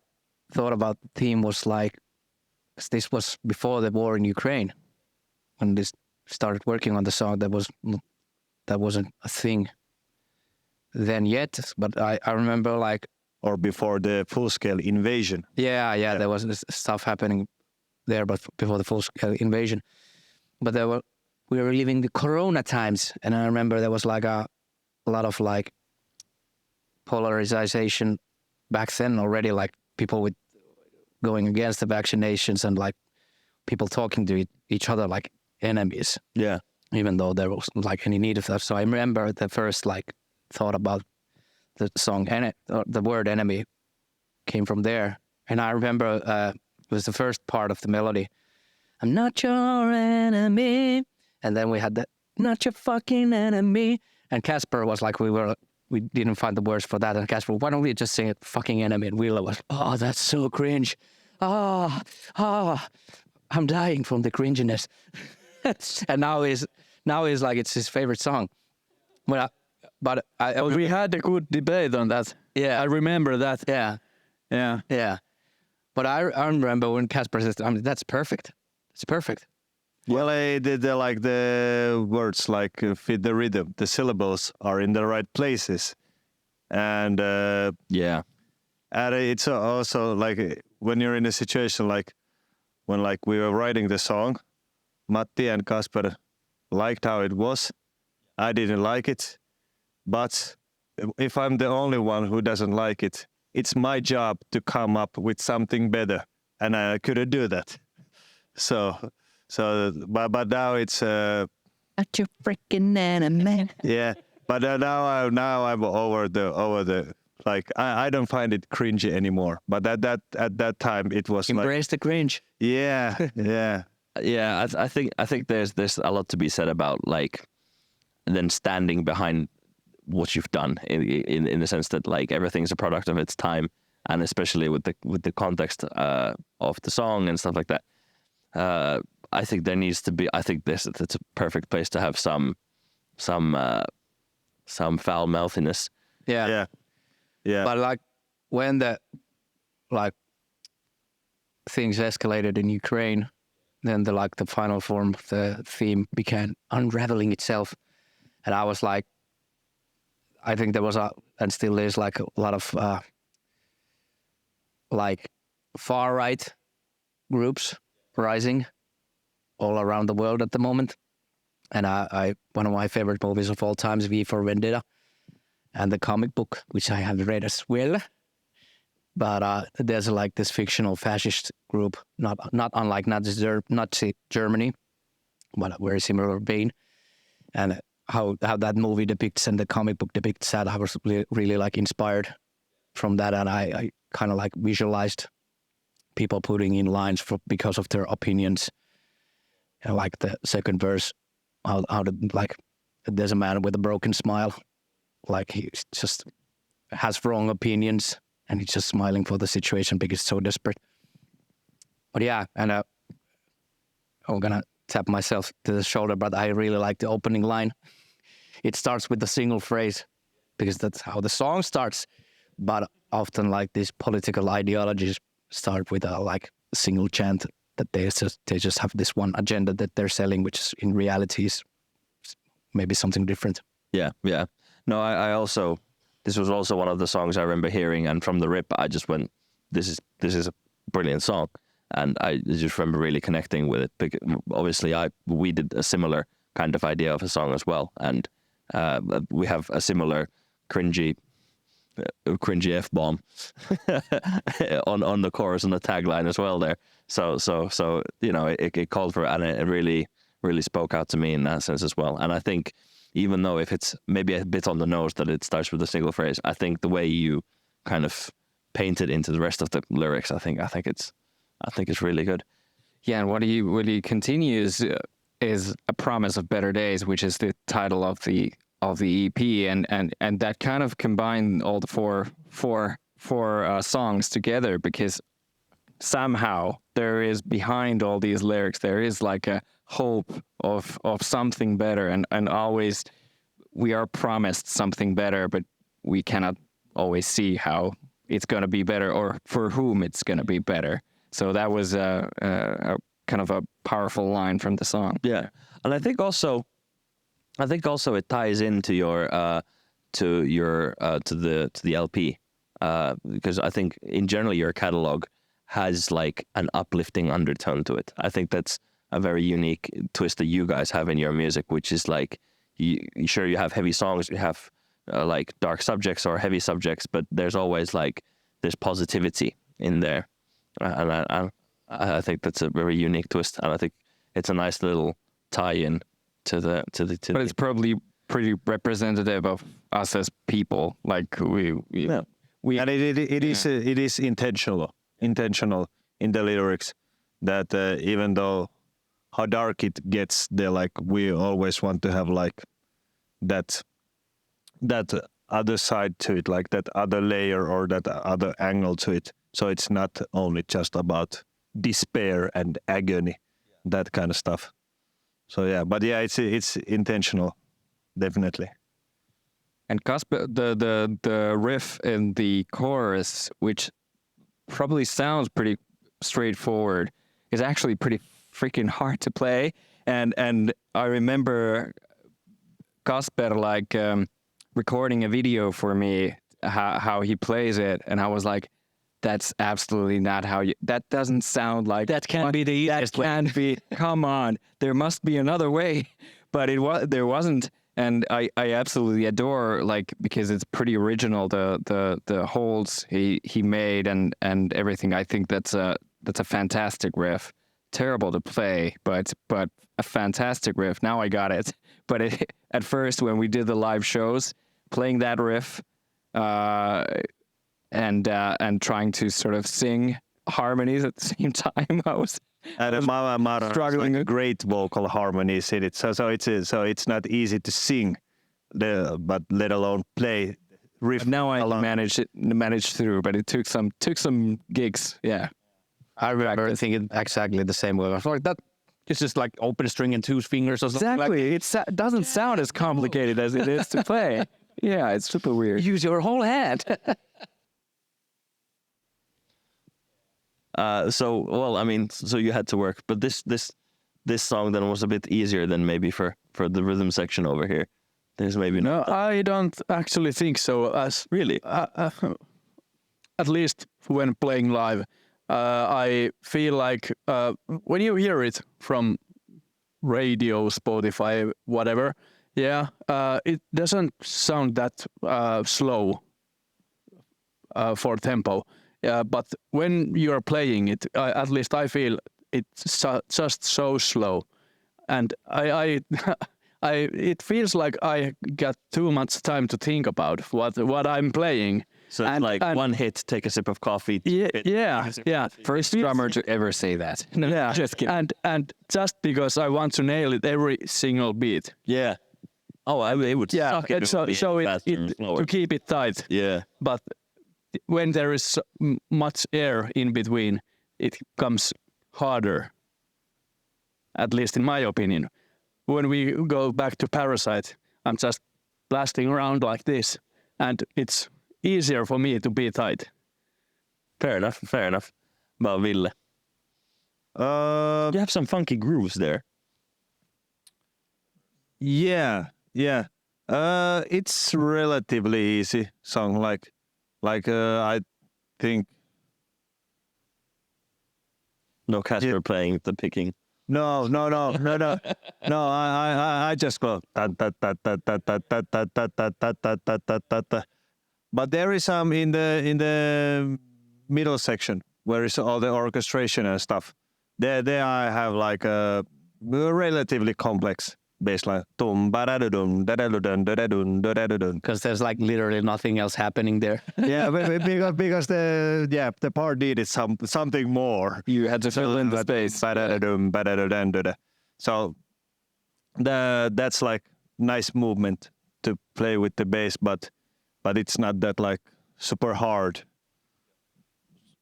thought about the theme was like, this was before the war in Ukraine when this started working on the song. That wasn't a thing then yet, but I remember like, Or before the full-scale invasion. Yeah, there was this stuff happening there, but before the full-scale invasion. But we were living the Corona times, and I remember there was like a lot of like polarization back then already, like people with going against the vaccinations and like people talking to each other like enemies. Yeah. Even though there was like any need of that. So I remember the first like thought about the song the word enemy came from there. And I remember it was the first part of the melody. I'm not your enemy. And then we had the not your fucking enemy. And Casper was like, we didn't find the words for that. And Casper, why don't we just sing it fucking enemy? And Ville was, oh, that's so cringe. I'm dying from the cringiness. And now he's like, it's his favorite song. But we had a good debate on that. Yeah. I remember that. Yeah. But I remember when Casper says, I mean, that's perfect. It's perfect. Well, the words like fit the rhythm. The syllables are in the right places, and and it's also like when you're in a situation like when like we were writing the song, Matti and Casper liked how it was. I didn't like it, but if I'm the only one who doesn't like it, it's my job to come up with something better, and I couldn't do that. But now it's Not your freaking enemy. yeah. But now I'm over the like I don't find it cringy anymore. But at that time it was Embrace the cringe. yeah. Yeah, I think there's a lot to be said about like then standing behind what you've done in the sense that like everything's a product of its time, and especially with the context of the song and stuff like that. I think there needs to be. I think it's a perfect place to have some foul mouthiness. Yeah. Yeah. But like when the like things escalated in Ukraine, then the final form of the theme began unraveling itself, and I was like, I think there was and still is like a lot of like far right groups rising all around the world at the moment, and I one of my favorite movies of all time is V for Vendetta, and the comic book, which I have read as well. But there's like this fictional fascist group, not unlike Nazi Germany, but a very similar vein. And how that movie depicts and the comic book depicts that, I was really like inspired from that, and I kind of like visualized people putting in lines because of their opinions. And like the second verse, like there's a man with a broken smile, like he just has wrong opinions. And he's just smiling for the situation because it's so desperate. But yeah, and I'm gonna tap myself to the shoulder, but I really like the opening line. It starts with a single phrase because that's how the song starts. But often like these political ideologies start with a single chant that they just have this one agenda that they're selling, which in reality is maybe something different. Yeah. No, I also... This was also one of the songs I remember hearing, and from the rip, I just went, "This is a brilliant song," and I just remember really connecting with it. Because obviously, we did a similar kind of idea of a song as well, and we have a similar cringy f-bomb on the chorus and the tagline as well there. So you know, it called for it, and it really spoke out to me in that sense as well. And I think, even though if it's maybe a bit on the nose that it starts with a single phrase, I think the way you kind of paint it into the rest of the lyrics, I think it's really good. Yeah, and what he continues is a promise of better days, which is the title of the EP, and that kind of combined all the four songs together, because somehow there is behind all these lyrics, there is like a hope of something better, and always we are promised something better, but we cannot always see how it's going to be better or for whom it's going to be better. So that was a kind of a powerful line from the song. Yeah, and I think also it ties into the LP, because I think in general your catalog has like an uplifting undertone to it. I think that's a very unique twist that you guys have in your music, which is like, you have heavy songs, you have like dark subjects or heavy subjects, but there's always like this positivity in there, and I think that's a very unique twist, and I think it's a nice little tie-in to the. But it's probably pretty representative of us as people. Like we and it is intentional in the lyrics, that even though how dark it gets, they like, we always want to have like that other side to it, like that other layer or that other angle to it. So it's not only just about despair and agony, that kind of stuff. So yeah, but yeah, it's intentional, definitely. And Kasper, the riff in the chorus, which probably sounds pretty straightforward, is actually pretty freaking hard to play. And I remember Kasper like recording a video for me how he plays it, and I was like, that's absolutely not how you. That doesn't sound like. That can't be the easiest way. That can't be. Come on, there must be another way. But there wasn't, and I absolutely adore, like, because it's pretty original, the holds he made and everything. I think that's a fantastic riff. Terrible to play, but a fantastic riff. Now I got it. But at first, when we did the live shows, playing that riff, and trying to sort of sing harmonies at the same time, I was Maron struggling. like great vocal harmonies in it. So it's not easy to sing, but let alone play riff. But now I along. managed through, but it took some gigs. Yeah. I remember thinking exactly the same way. I was like, that it's just like open string and two fingers or something. Exactly. Like, It doesn't sound as complicated as it is to play. Yeah, it's super weird. use your whole hand. So you had to work, but this song then was a bit easier than maybe for the rhythm section over here. There's maybe No, not. I don't actually think so. As Really? at least when playing live, I feel like when you hear it from radio, Spotify, whatever, it doesn't sound that slow for tempo. But when you're playing it, at least I feel it's just so slow, and I it feels like I got too much time to think about what I'm playing. So it's like one hit, take a sip of coffee. Yeah. First drummer to ever say that. No, Yeah, just kidding. and just because I want to nail it every single beat. Yeah. Oh, it would Yeah, suck if it so would be so faster and slower. to keep it tight. Yeah. But when there is much air in between, it becomes harder. At least in my opinion. When we go back to Parasite, I'm just blasting around like this, and it's easier for me to be tight. Fair enough. Well, Ville, you have some funky grooves there. Yeah. It's relatively easy song. Like I think No Casper playing the picking. no. I just go ta ta ta ta ta ta ta ta ta ta ta ta ta ta ta ta. But there is some in the middle section where is all the orchestration and stuff. There I have like a relatively complex bass line. Dum ba-da-da-dum, da-da-da-dum, da-da-dum, da-da-da-dum. Because there's like literally nothing else happening there. Yeah, because the part needed something more. You had to fill in the space. Ba-da-da-dum, ba-da-da-dum, da-da. So that's like nice movement to play with the bass, but it's not that like super hard.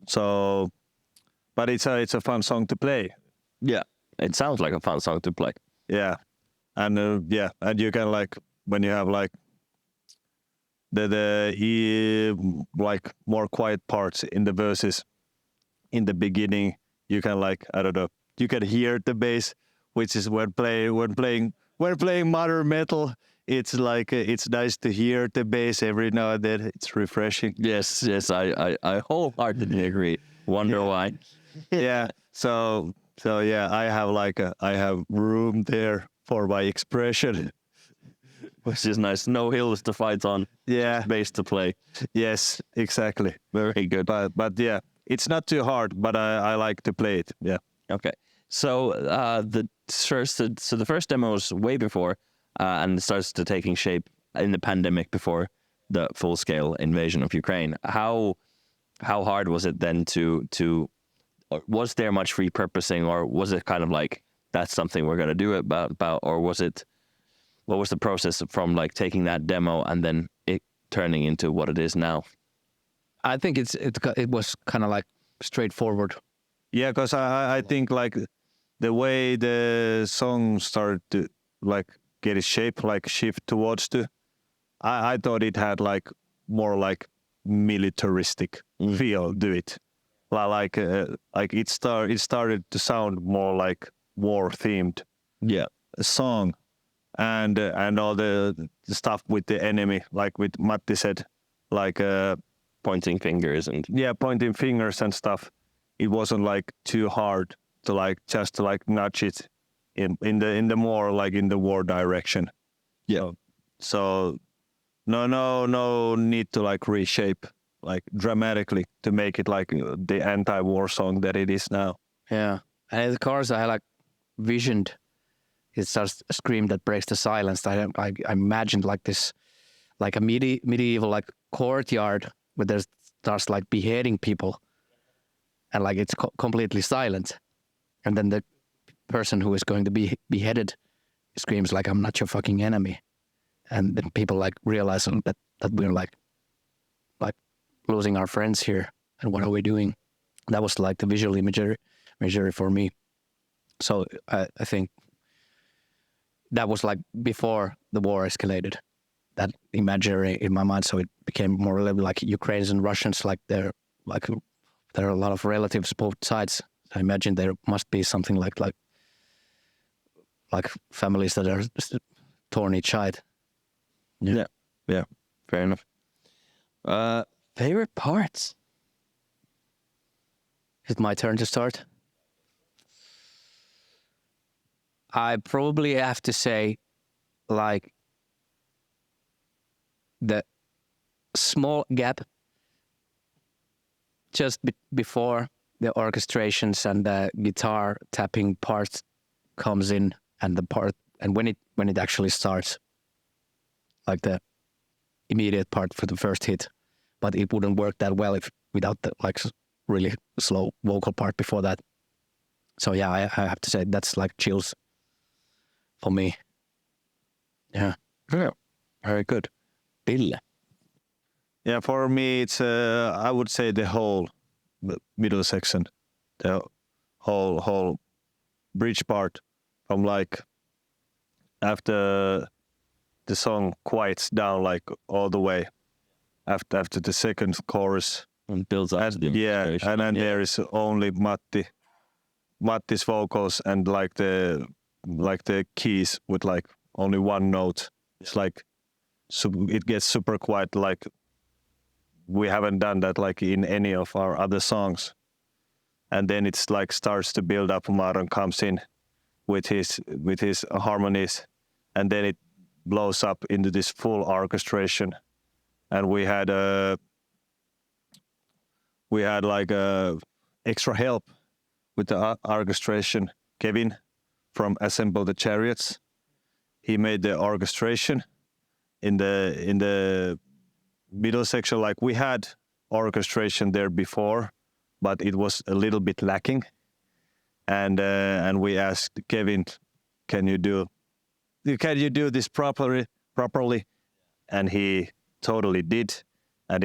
So, but it's a fun song to play. Yeah. It sounds like a fun song to play. Yeah, and and you can like when you have like the like more quiet parts in the verses in the beginning, you can like I don't know, you can hear the bass, which is when playing modern metal. It's like it's nice to hear the bass every now and then. It's refreshing. Yes, I wholeheartedly agree. Wonder why. Yeah. So yeah, I have room there for my expression. Which is nice. No hills to fight on. Yeah. Bass to play. Yes, exactly. Very good. But yeah, it's not too hard, but I like to play it. Yeah. Okay. So the first demo was way before, and it starts to taking shape in the pandemic before the full scale invasion of Ukraine. How hard was it then to or was there much repurposing, or was it kind of like that's something we're gonna do about, or was it? What was the process from like taking that demo and then it turning into what it is now? I think it was kind of like straightforward. Yeah, because I think like the way the song started to like get its shape, like shift towards I thought it had like more like militaristic feel to it. Like it started to sound more like war themed song, and all the stuff with the enemy, like with Matti said, like Pointing fingers and pointing fingers and stuff. It wasn't like too hard to like just to like nudge it in the more like in the war direction. Yeah. So no need to like reshape like dramatically to make it like the anti-war song that it is now. Yeah. And in the chorus, I like visioned. It starts a scream that breaks the silence. I imagined like this, like a medieval like courtyard where there starts like beheading people, and like it's completely silent, and then the person who is going to be beheaded screams like, "I'm not your fucking enemy," and then people like realize that we're like losing our friends here, and what are we doing? That was like the visual imagery for me. So I think that was like before the war escalated, that imagery in my mind. So it became more like Ukrainians and Russians, like they're like there are a lot of relatives both sides. I imagine there must be something like families that are torn each side. Yeah. Fair enough. Favorite parts? Is it my turn to start? I probably have to say, like, the small gap just before the orchestrations and the guitar tapping part comes in, and when it actually starts, like the immediate part for the first hit, but it wouldn't work that well without the like really slow vocal part before that. So yeah, I have to say that's like chills for me. Yeah. Very good. Ville. Yeah, for me, it's I would say the whole middle section, the whole bridge part, from like after the song quiets down, like all the way after the second chorus, And builds up to the yeah, orchestration. and then there is only Matti's vocals and like the keys with like only one note. It's like it gets super quiet, like we haven't done that like in any of our other songs. And then it's like starts to build up. Maron comes in with his harmonies, and then it blows up into this full orchestration. And we had extra help with the orchestration. Kevin from Assemble the Chariots, he made the orchestration in the middle section. Like we had orchestration there before, but it was a little bit lacking. And we asked Kevin, can you do this properly? And he totally did, and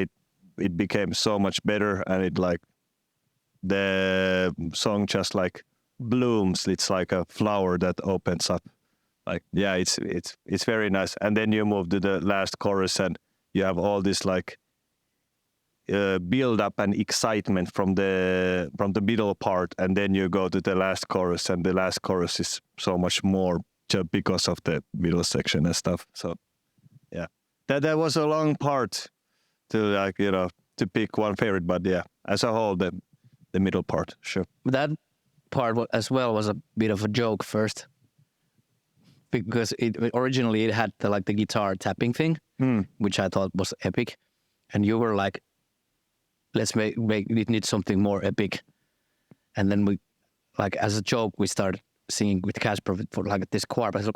it became so much better, and it like the song just like blooms. It's like a flower that opens up. Like, yeah, it's very nice. And then you move to the last chorus, and you have all this like build up and excitement from the middle part, and then you go to the last chorus, and the last chorus is so much more just because of the middle section and stuff. So, yeah, that was a long part to like to pick one favorite, but yeah, as a whole, the middle part, sure. That part as well was a bit of a joke first, because originally it had the guitar tapping thing, which I thought was epic, and you were like, let's make it need something more epic, and then we, like as a joke, we started singing with Casper for like this choir, but it's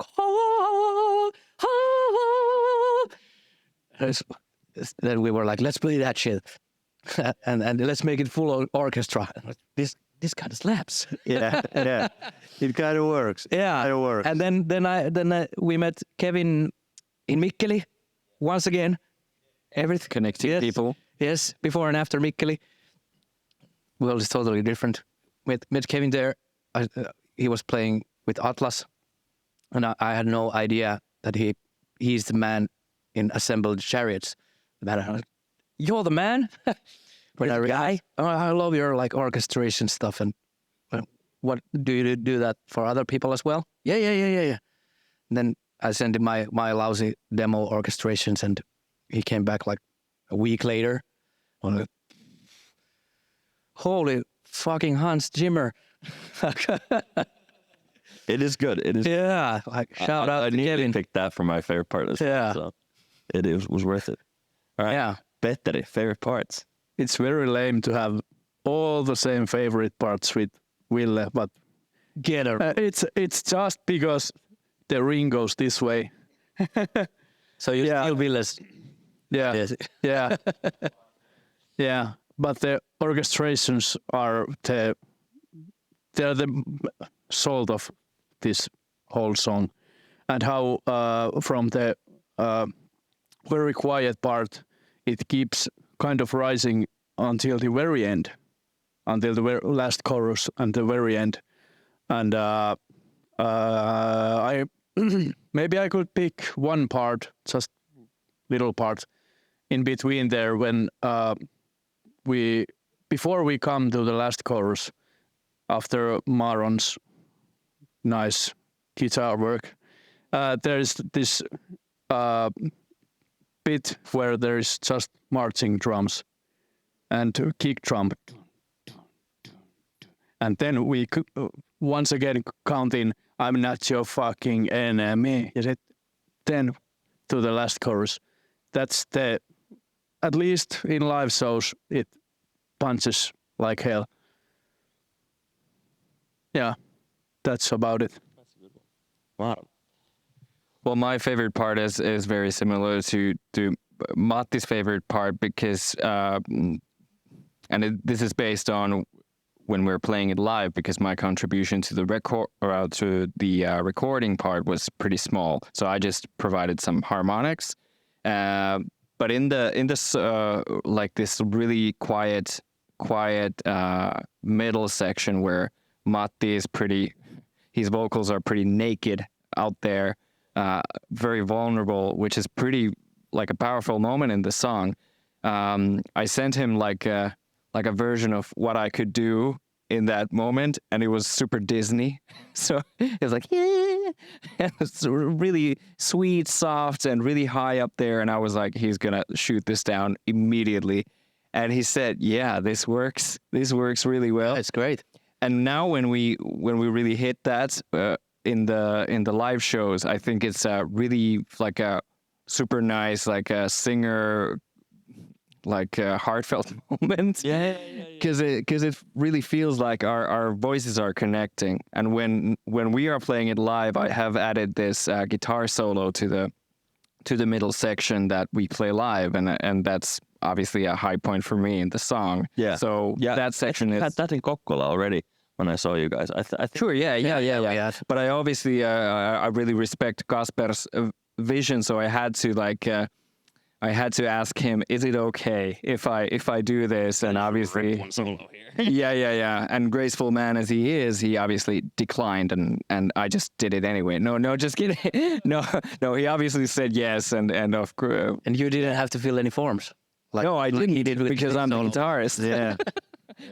like then we were like, let's play that shit, and let's make it full orchestra. This kind of slaps. Yeah, it kind of works. Yeah, it works. And then we met Kevin in Mikkeli once again. Everything Connecting people. Yes, before and after Mikkeli. Well, it's totally different. Met Kevin there. He was playing with Atlas, and I had no idea that he's the man in Assembled Chariots. That I was like, you're the man. Guy. I love your like orchestration stuff. And what do you do that for other people as well? Yeah. And then I sent him my lousy demo orchestrations, and he came back like a week later. Like, holy fucking Hans Zimmer. It is good. It is. Yeah, like shout out I to nearly Kevin. picked that for my favorite part as well. Yeah. So it was worth it. All right. Yeah. Petteri, favorite parts. It's very lame to have all the same favorite parts with Ville, but Get her. it's just because the ring goes this way. So you Yeah. still Ville's. Yeah, Yes. yeah, yeah. But the orchestrations are they're the salt of this whole song, and how from the very quiet part it keeps kind of rising until the very end, until the last chorus and the very end. And I maybe I could pick one part, just little part in between there when we before we come to the last chorus, after Maron's nice guitar work, there's this bit where there is just marching drums and kick drum. And then we once again count in, I'm not your fucking enemy. Then to the last chorus. That's at least in live shows, it punches like hell. Yeah, that's about it. Wow. Well, my favorite part is very similar to Matti's favorite part because, this is based on when we're playing it live, because my contribution to the recording part was pretty small, so I just provided some harmonics. But in this like this really quiet middle section where Matti is his vocals are pretty naked out there, very vulnerable, which is pretty like a powerful moment in the song. I sent him like a version of what I could do in that moment, and it was super Disney. So it was like, yeah, it was really sweet, soft, and really high up there. And I was like, he's gonna shoot this down immediately. And he said, yeah, this works. This works really well. It's great. And now when we really hit that in the live shows, I think it's really like a super nice, like a singer, like a heartfelt moment. Yeah. Because it really feels like our voices are connecting. And when we are playing it live, I have added this guitar solo to the middle section that we play live, and that's obviously a high point for me in the song. Yeah. So that section I is. had that in Kokkola already when I saw you guys. I think Sure, yeah. Yeah. But I obviously I really respect Kasper's vision, so I had to ask him, is it okay if I do this? And obviously, yeah. And graceful man as he is, he obviously declined, and I just did it anyway. No, just kidding. No, he obviously said yes, and of course. And you didn't have to fill any forms. No, I didn't, he did with because his I'm the solo. guitarist. Yeah.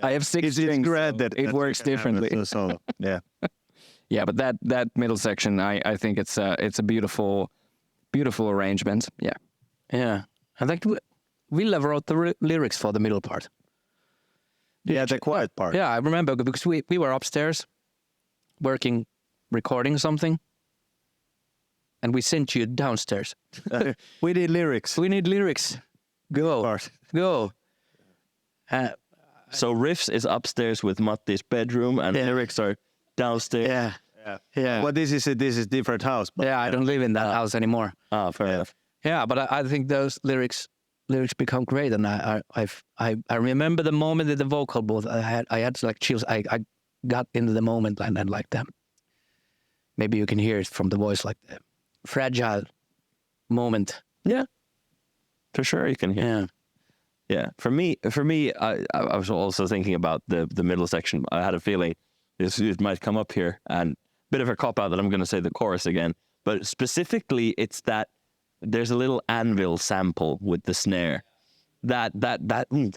I have six It's strings. great So that it works differently. So yeah. Yeah, but that middle section, I think it's a beautiful arrangement. Yeah. Yeah. I think Ville wrote the lyrics for the middle part. Yeah, the quiet part. Yeah, I remember because we were upstairs recording something, and we sent you downstairs. We did lyrics. We need lyrics. Go. Part. Go. so. Riffs is upstairs with Matti's bedroom, and lyrics are downstairs. Yeah. Well, this is different house. But Yeah, I don't live in that house anymore. Fair enough. Yeah, but I think those lyrics become great, and I remember the moment in the vocal booth. I had like chills. I got into the moment and like them. Maybe you can hear it from the voice, like the fragile moment. Yeah, for sure you can hear. Yeah. Yeah, for me, I was also thinking about the middle section. I had a feeling it might come up here, and bit of a cop out that I'm going to say the chorus again. But specifically, it's that there's a little anvil sample with the snare. That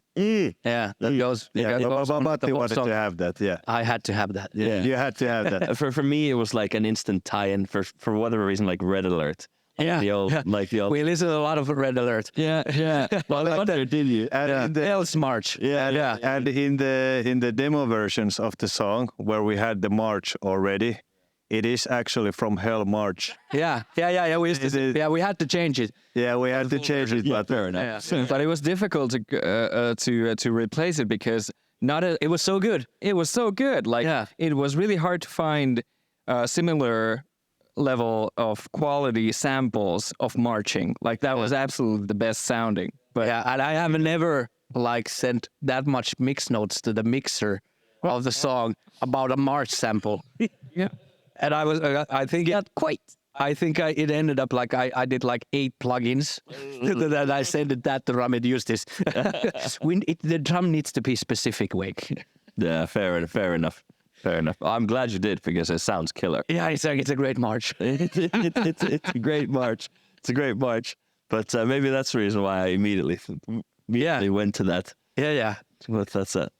Yeah, that goes. yeah, that goes on but the you whole wanted song. to have that. Yeah. I had to have that. Yeah. You had to have that. For me, it was like an instant tie-in for whatever reason, like Red Alert. Yeah, The old. We listened to a lot of Red Alert. Yeah. Well, did you? And in the, Else March. yeah, and in the demo versions of the song where we had the march already, it is actually from Hell March. Yeah. We used to. It is- We had to change it. Yeah, we had to change it, but fair enough. Yeah. But it was difficult to replace it because It was so good. it was so good. Like Yeah. it was really hard to find similar level of quality samples of marching. Like that was absolutely the best sounding. But Yeah, and I have never like sent that much mix notes to the mixer of the song about a March sample. yeah. And I think Not quite. I think it ended up like I did like 8 plugins. Then I sent that to Ramit, use this. The drum needs to be specific, Wake. Yeah, fair enough. I'm glad you did because it sounds killer. Yeah, it's a great march. It's a great march. It's a great march. But maybe that's the reason why I immediately went to that. Yeah. But that's it.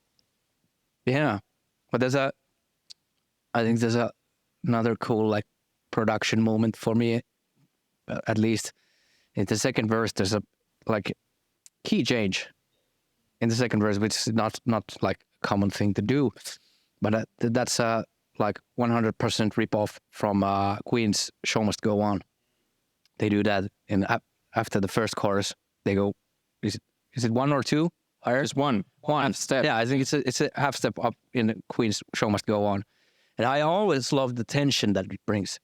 Yeah, but I think there's another cool like production moment for me, at least. In the second verse, there's a like key change in the second verse, which is not like a common thing to do, but that's like 100% rip off from Queen's "Show Must Go On." They do that after the first chorus. They go, is it one or two? Just one step. Yeah, I think it's a half step up in Queen's "Show Must Go On," and I always love the tension that it brings,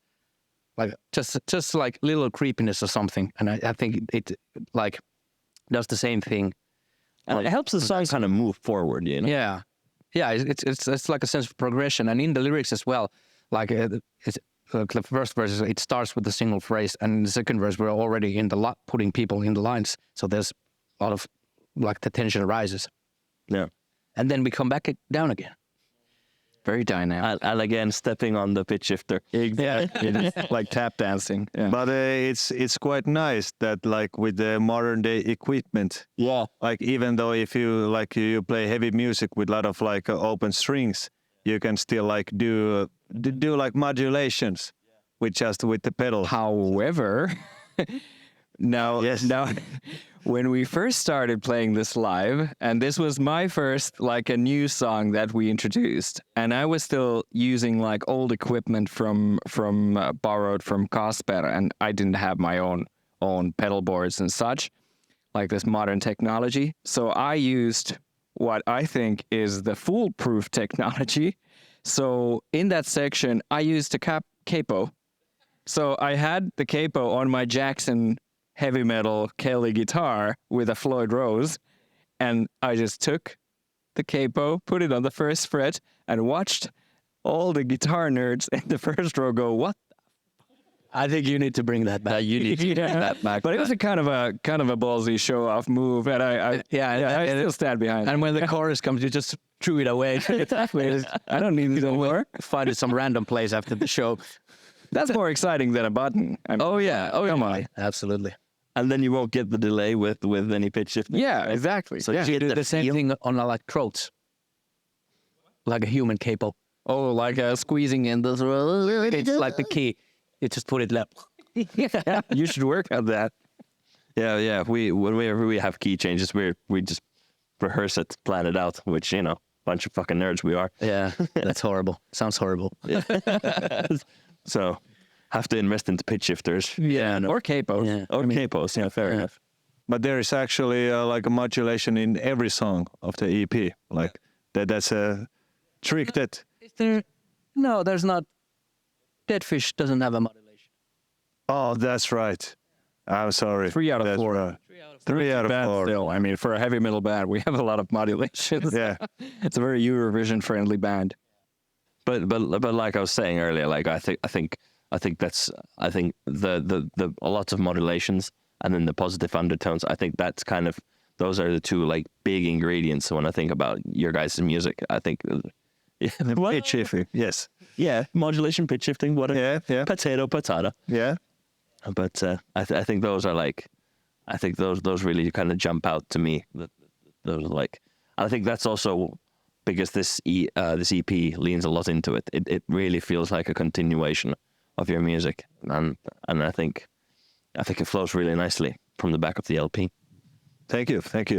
like just like little creepiness or something. And I think it like does the same thing. And it helps the song kind of move forward, you know? Yeah, it's like a sense of progression, and in the lyrics as well. Like it's like the first verse, it starts with a single phrase, and in the second verse, we're already in the putting people in the lines. So there's a lot of like the tension rises. Yeah. And then we come back down again. Very dynamic. And again, stepping on the pitch shifter. Exactly. It is like tap dancing. Yeah. But it's quite nice that like with the modern day equipment, Yeah. like even though if you play heavy music with a lot of like open strings, you can still like do like modulations with the pedal. However, now when we first started playing this live, and this was my first like a new song that we introduced, and I was still using like old equipment from borrowed from Kasper, and I didn't have my own pedal boards and such, like this modern technology. So I used what I think is the foolproof technology. So in that section, I used a capo. So I had the capo on my Jackson heavy metal Kelly guitar with a Floyd Rose, and I just took the capo, put it on the first fret, and watched all the guitar nerds in the first row go, "What?" I think you need to bring that back. You need to bring that back. But it was a kind of a ballsy show off move, and I still stand behind it. And when the chorus comes, you just threw it away. Exactly. I don't need it anymore. Find it some random place after the show. That's more exciting than a button. Come on. Absolutely. And then you won't get the delay with any pitch shift. Yeah, exactly. So yeah. you You get do the same feel. thing on like throats, like a human capo. Oh, like squeezing in this. It's like the key. You just put it left. Yeah, you should work on that. Yeah. Whenever we have key changes, we just rehearse it, plan it out, which, you know, bunch of fucking nerds we are. Yeah, that's horrible. Sounds horrible. So have to invest into pitch shifters. Yeah, Or capos. Yeah. Or capos, yeah, fair enough. But there is actually like a modulation in every song of the EP. Like that's a trick that. Is there? No, there's not. Dead Fish doesn't have a modulation. Oh, that's right. I'm sorry. 3 out of That's 4. right. 3 out of Band 4. still. I mean, for a heavy metal band, we have a lot of modulations. Yeah. It's a very Eurovision friendly band. But like I was saying earlier, like I think the lots of modulations and then the positive undertones. I think that's kind of those are the two like big ingredients when I think about your guys' music. I think Pitch shifting. Yes. yeah, modulation, pitch shifting, Yeah. potato. Yeah. But I think those are like, I think those really kind of jump out to me. Those are like, I think that's also because this EP leans a lot into it. It really feels like a continuation of your music, and I think it flows really nicely from the back of the LP. Thank you. Thank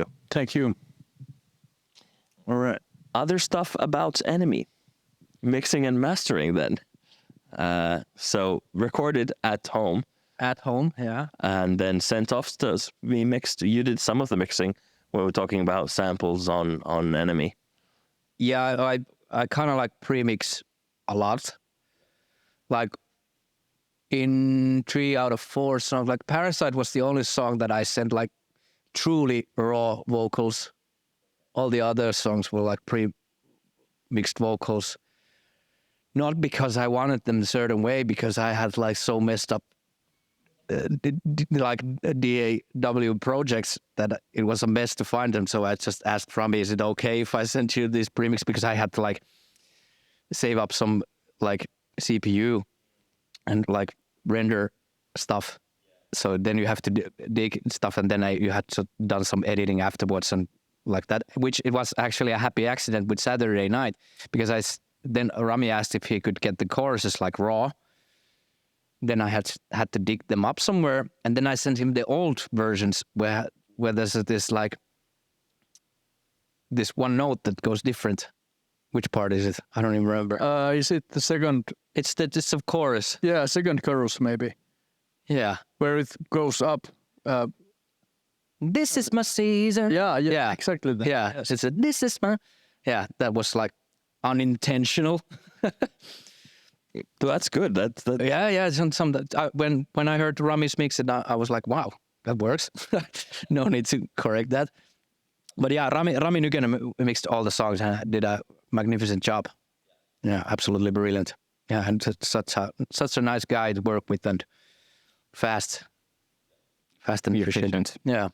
you. All right. Other stuff about Enemy, mixing and mastering then. So recorded at home. At home, yeah. And then sent off to us. We mixed. You did some of the mixing. We were talking about samples on Enemy. Yeah, I kind of like premix a lot. Like in 3 out of 4 songs, like Parasite was the only song that I sent like truly raw vocals. All the other songs were like pre-mixed vocals. Not because I wanted them a certain way, because I had like so messed up like DAW projects that it was a mess to find them. So I just asked Frammy, is it okay if I send you this premix? Because I had to like save up some like CPU and like render stuff. So then you have to dig stuff, and then you had to done some editing afterwards and like that, which it was actually a happy accident with Saturday Night, because then Rami asked if he could get the choruses like raw. Then I had to dig them up somewhere, and then I sent him the old versions where there's this like this one note that goes different. Which part is it? I don't even remember. Is it the second? It's the chorus. Yeah, second chorus maybe, Yeah. where it goes up. This is my season. Yeah, exactly that. Yeah. Yes. It's this is my. Yeah, that was like unintentional. That's good. That's Yeah. When I heard Rami's mix it, I was like, wow, that works. No need to correct that. But yeah, Rami Nykänen mixed all the songs and did a magnificent job. Yeah, absolutely brilliant. Yeah, and such a nice guy to work with, and fast and efficient. Yeah,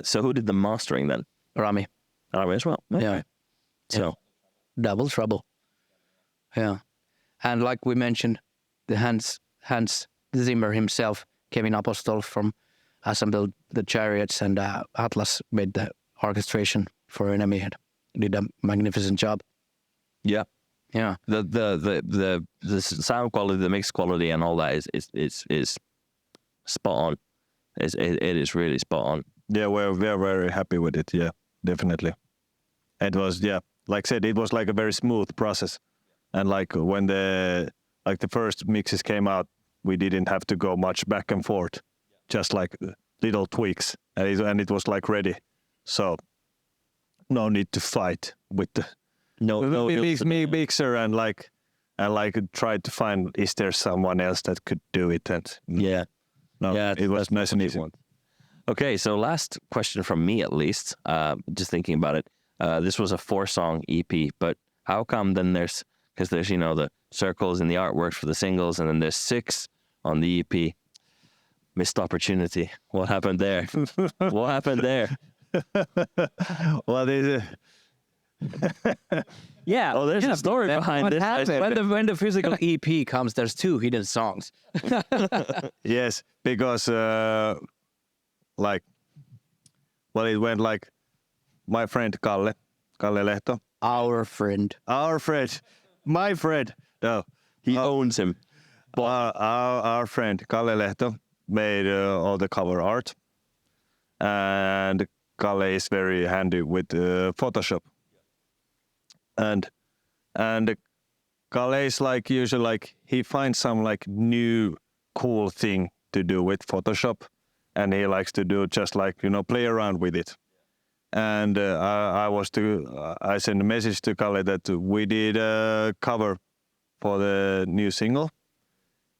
so who did the mastering then? Rami. Rami as well. Yeah. So Double trouble. Yeah. And like we mentioned, the Hans Zimmer himself, Kevin Apostol from assembled the chariots, and Atlas made the orchestration for Enemy, and did a magnificent job. yeah, Yeah. the sound quality, the mix quality, and all that is spot on. It is really spot on. Yeah, we're very happy with it. Yeah, definitely. It was, yeah, like I said, it was like a very smooth process. And like when the first mixes came out, we didn't have to go much back and forth, just like little tweaks, and it was like ready. So no need to fight with the mixer and tried to find, is there someone else that could do it? And Yeah. no, Yeah, it was nice and easy. Okay, so last question from me, at least. Just thinking about it, this was a 4-song EP, but how come then there's the circles in the artwork for the singles, and then there's 6 on the EP? Missed opportunity. What happened there? What happened there? Well, Yeah. Oh, there's a story behind what this. happened? When the physical EP comes, there's 2 hidden songs. yes, because it went like my friend Kalle Lehto, Our friend. my friend. No, He owns him. our friend Kalle Lehto made all the cover art, and Kalle is very handy with Photoshop. And Kalle is like usually like he finds some like new cool thing to do with Photoshop, and he likes to do just like play around with it. And I sent a message to Kalle that we did a cover for the new single,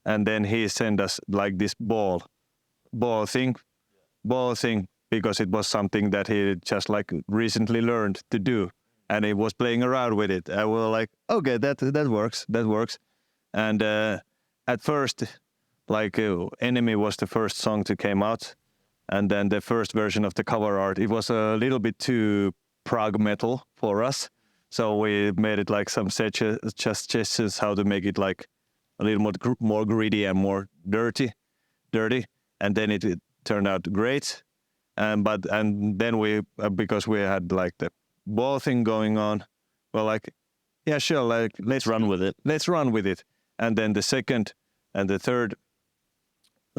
and then he sent us like this ball thing, because it was something that he just like recently learned to do, and he was playing around with it. And we were like, okay, that works. And at first, Enemy was the first song to come out, and then the first version of the cover art, it was a little bit too prog metal for us, so we made it like some suggestions how to make it like a little more gritty and more dirty, and then it turned out great. And then we, because we had like the ball thing going on, we're like, yeah, sure, like let's run with it. And then the second and the third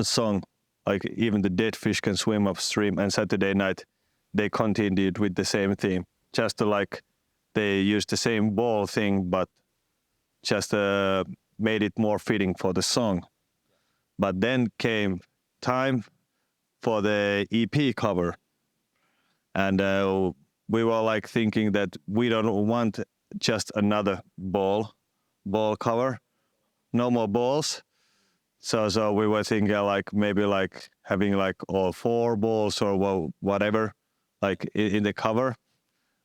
song, like Even the Dead Fish Can Swim Upstream and Saturday Night, they continued with the same theme, just like they used the same ball thing, but just made it more fitting for the song. But then came time for the EP cover, and we were like thinking that we don't want just another ball cover, no more balls. So we were thinking like maybe like having like all 4 balls or whatever, like in the cover.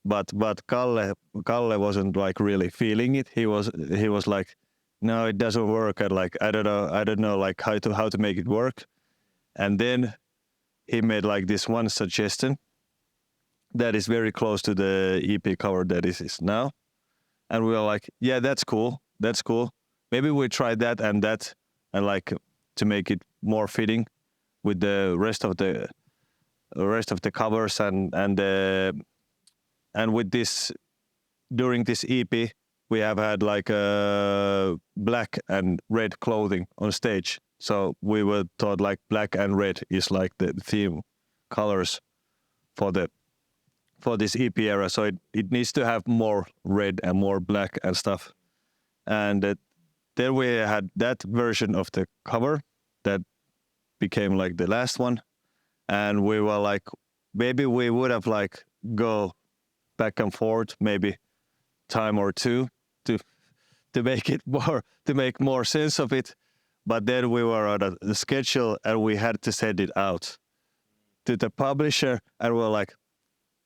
But Kalle wasn't like really feeling it. He was like, no, it doesn't work. And like I don't know like how to make it work. And then he made like this one suggestion that is very close to the EP cover that is now. And we were like, yeah, that's cool. Maybe we try that, and like to make it more fitting with the rest of the covers and the and with this, during this EP, we have had like black and red clothing on stage. So we were taught like black and red is like the theme colors for this EP era. So it needs to have more red and more black and stuff. And then we had that version of the cover that became like the last one. And we were like, maybe we would have like go back and forth, maybe time or two to make it more, to make more sense of it. But then we were on a schedule and we had to send it out to the publisher, and we were like,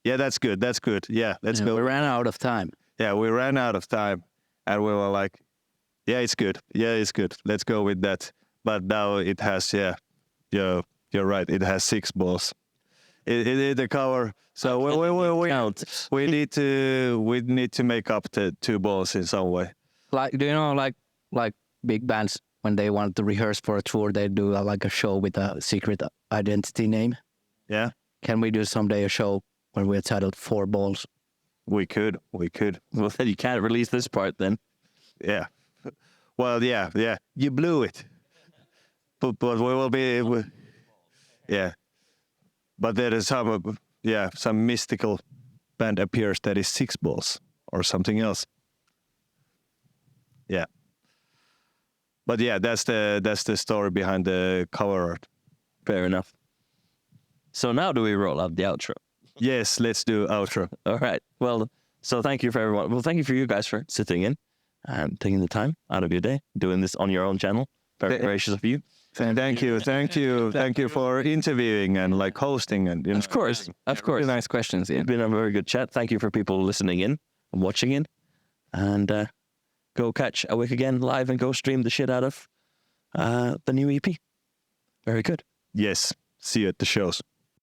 yeah, that's good. Yeah, let's go. We ran out of time. Yeah, we ran out of time, and we were like, yeah, it's good. Let's go with that. But now it has, you're right. It has 6 balls. It the cover. So we need to make up the 2 balls in some way. Like, do you know, like big bands, when they want to rehearse for a tour, they do like a show with a secret identity name. Yeah, Can we do someday a show when we're titled 4 Balls? we could. Well, then you can't release this part then. Yeah. Well, yeah. You blew it. But we will be. Yeah. But there is some mystical band appears that is 6 balls or something else. Yeah. But yeah, that's the story behind the cover art. Fair enough. So now do we roll out the outro? Yes, let's do outro. All right. Well, so thank you for everyone. Well, thank you for you guys for sitting in and taking the time out of your day, doing this on your own channel. Very gracious of you. Thank you for interviewing and like hosting and Of course. Really nice questions, Ian. It's been a very good chat. Thank you for people listening in and watching in. And go catch A Week Again live and go stream the shit out of the new EP. Very good. Yes. See you at the shows.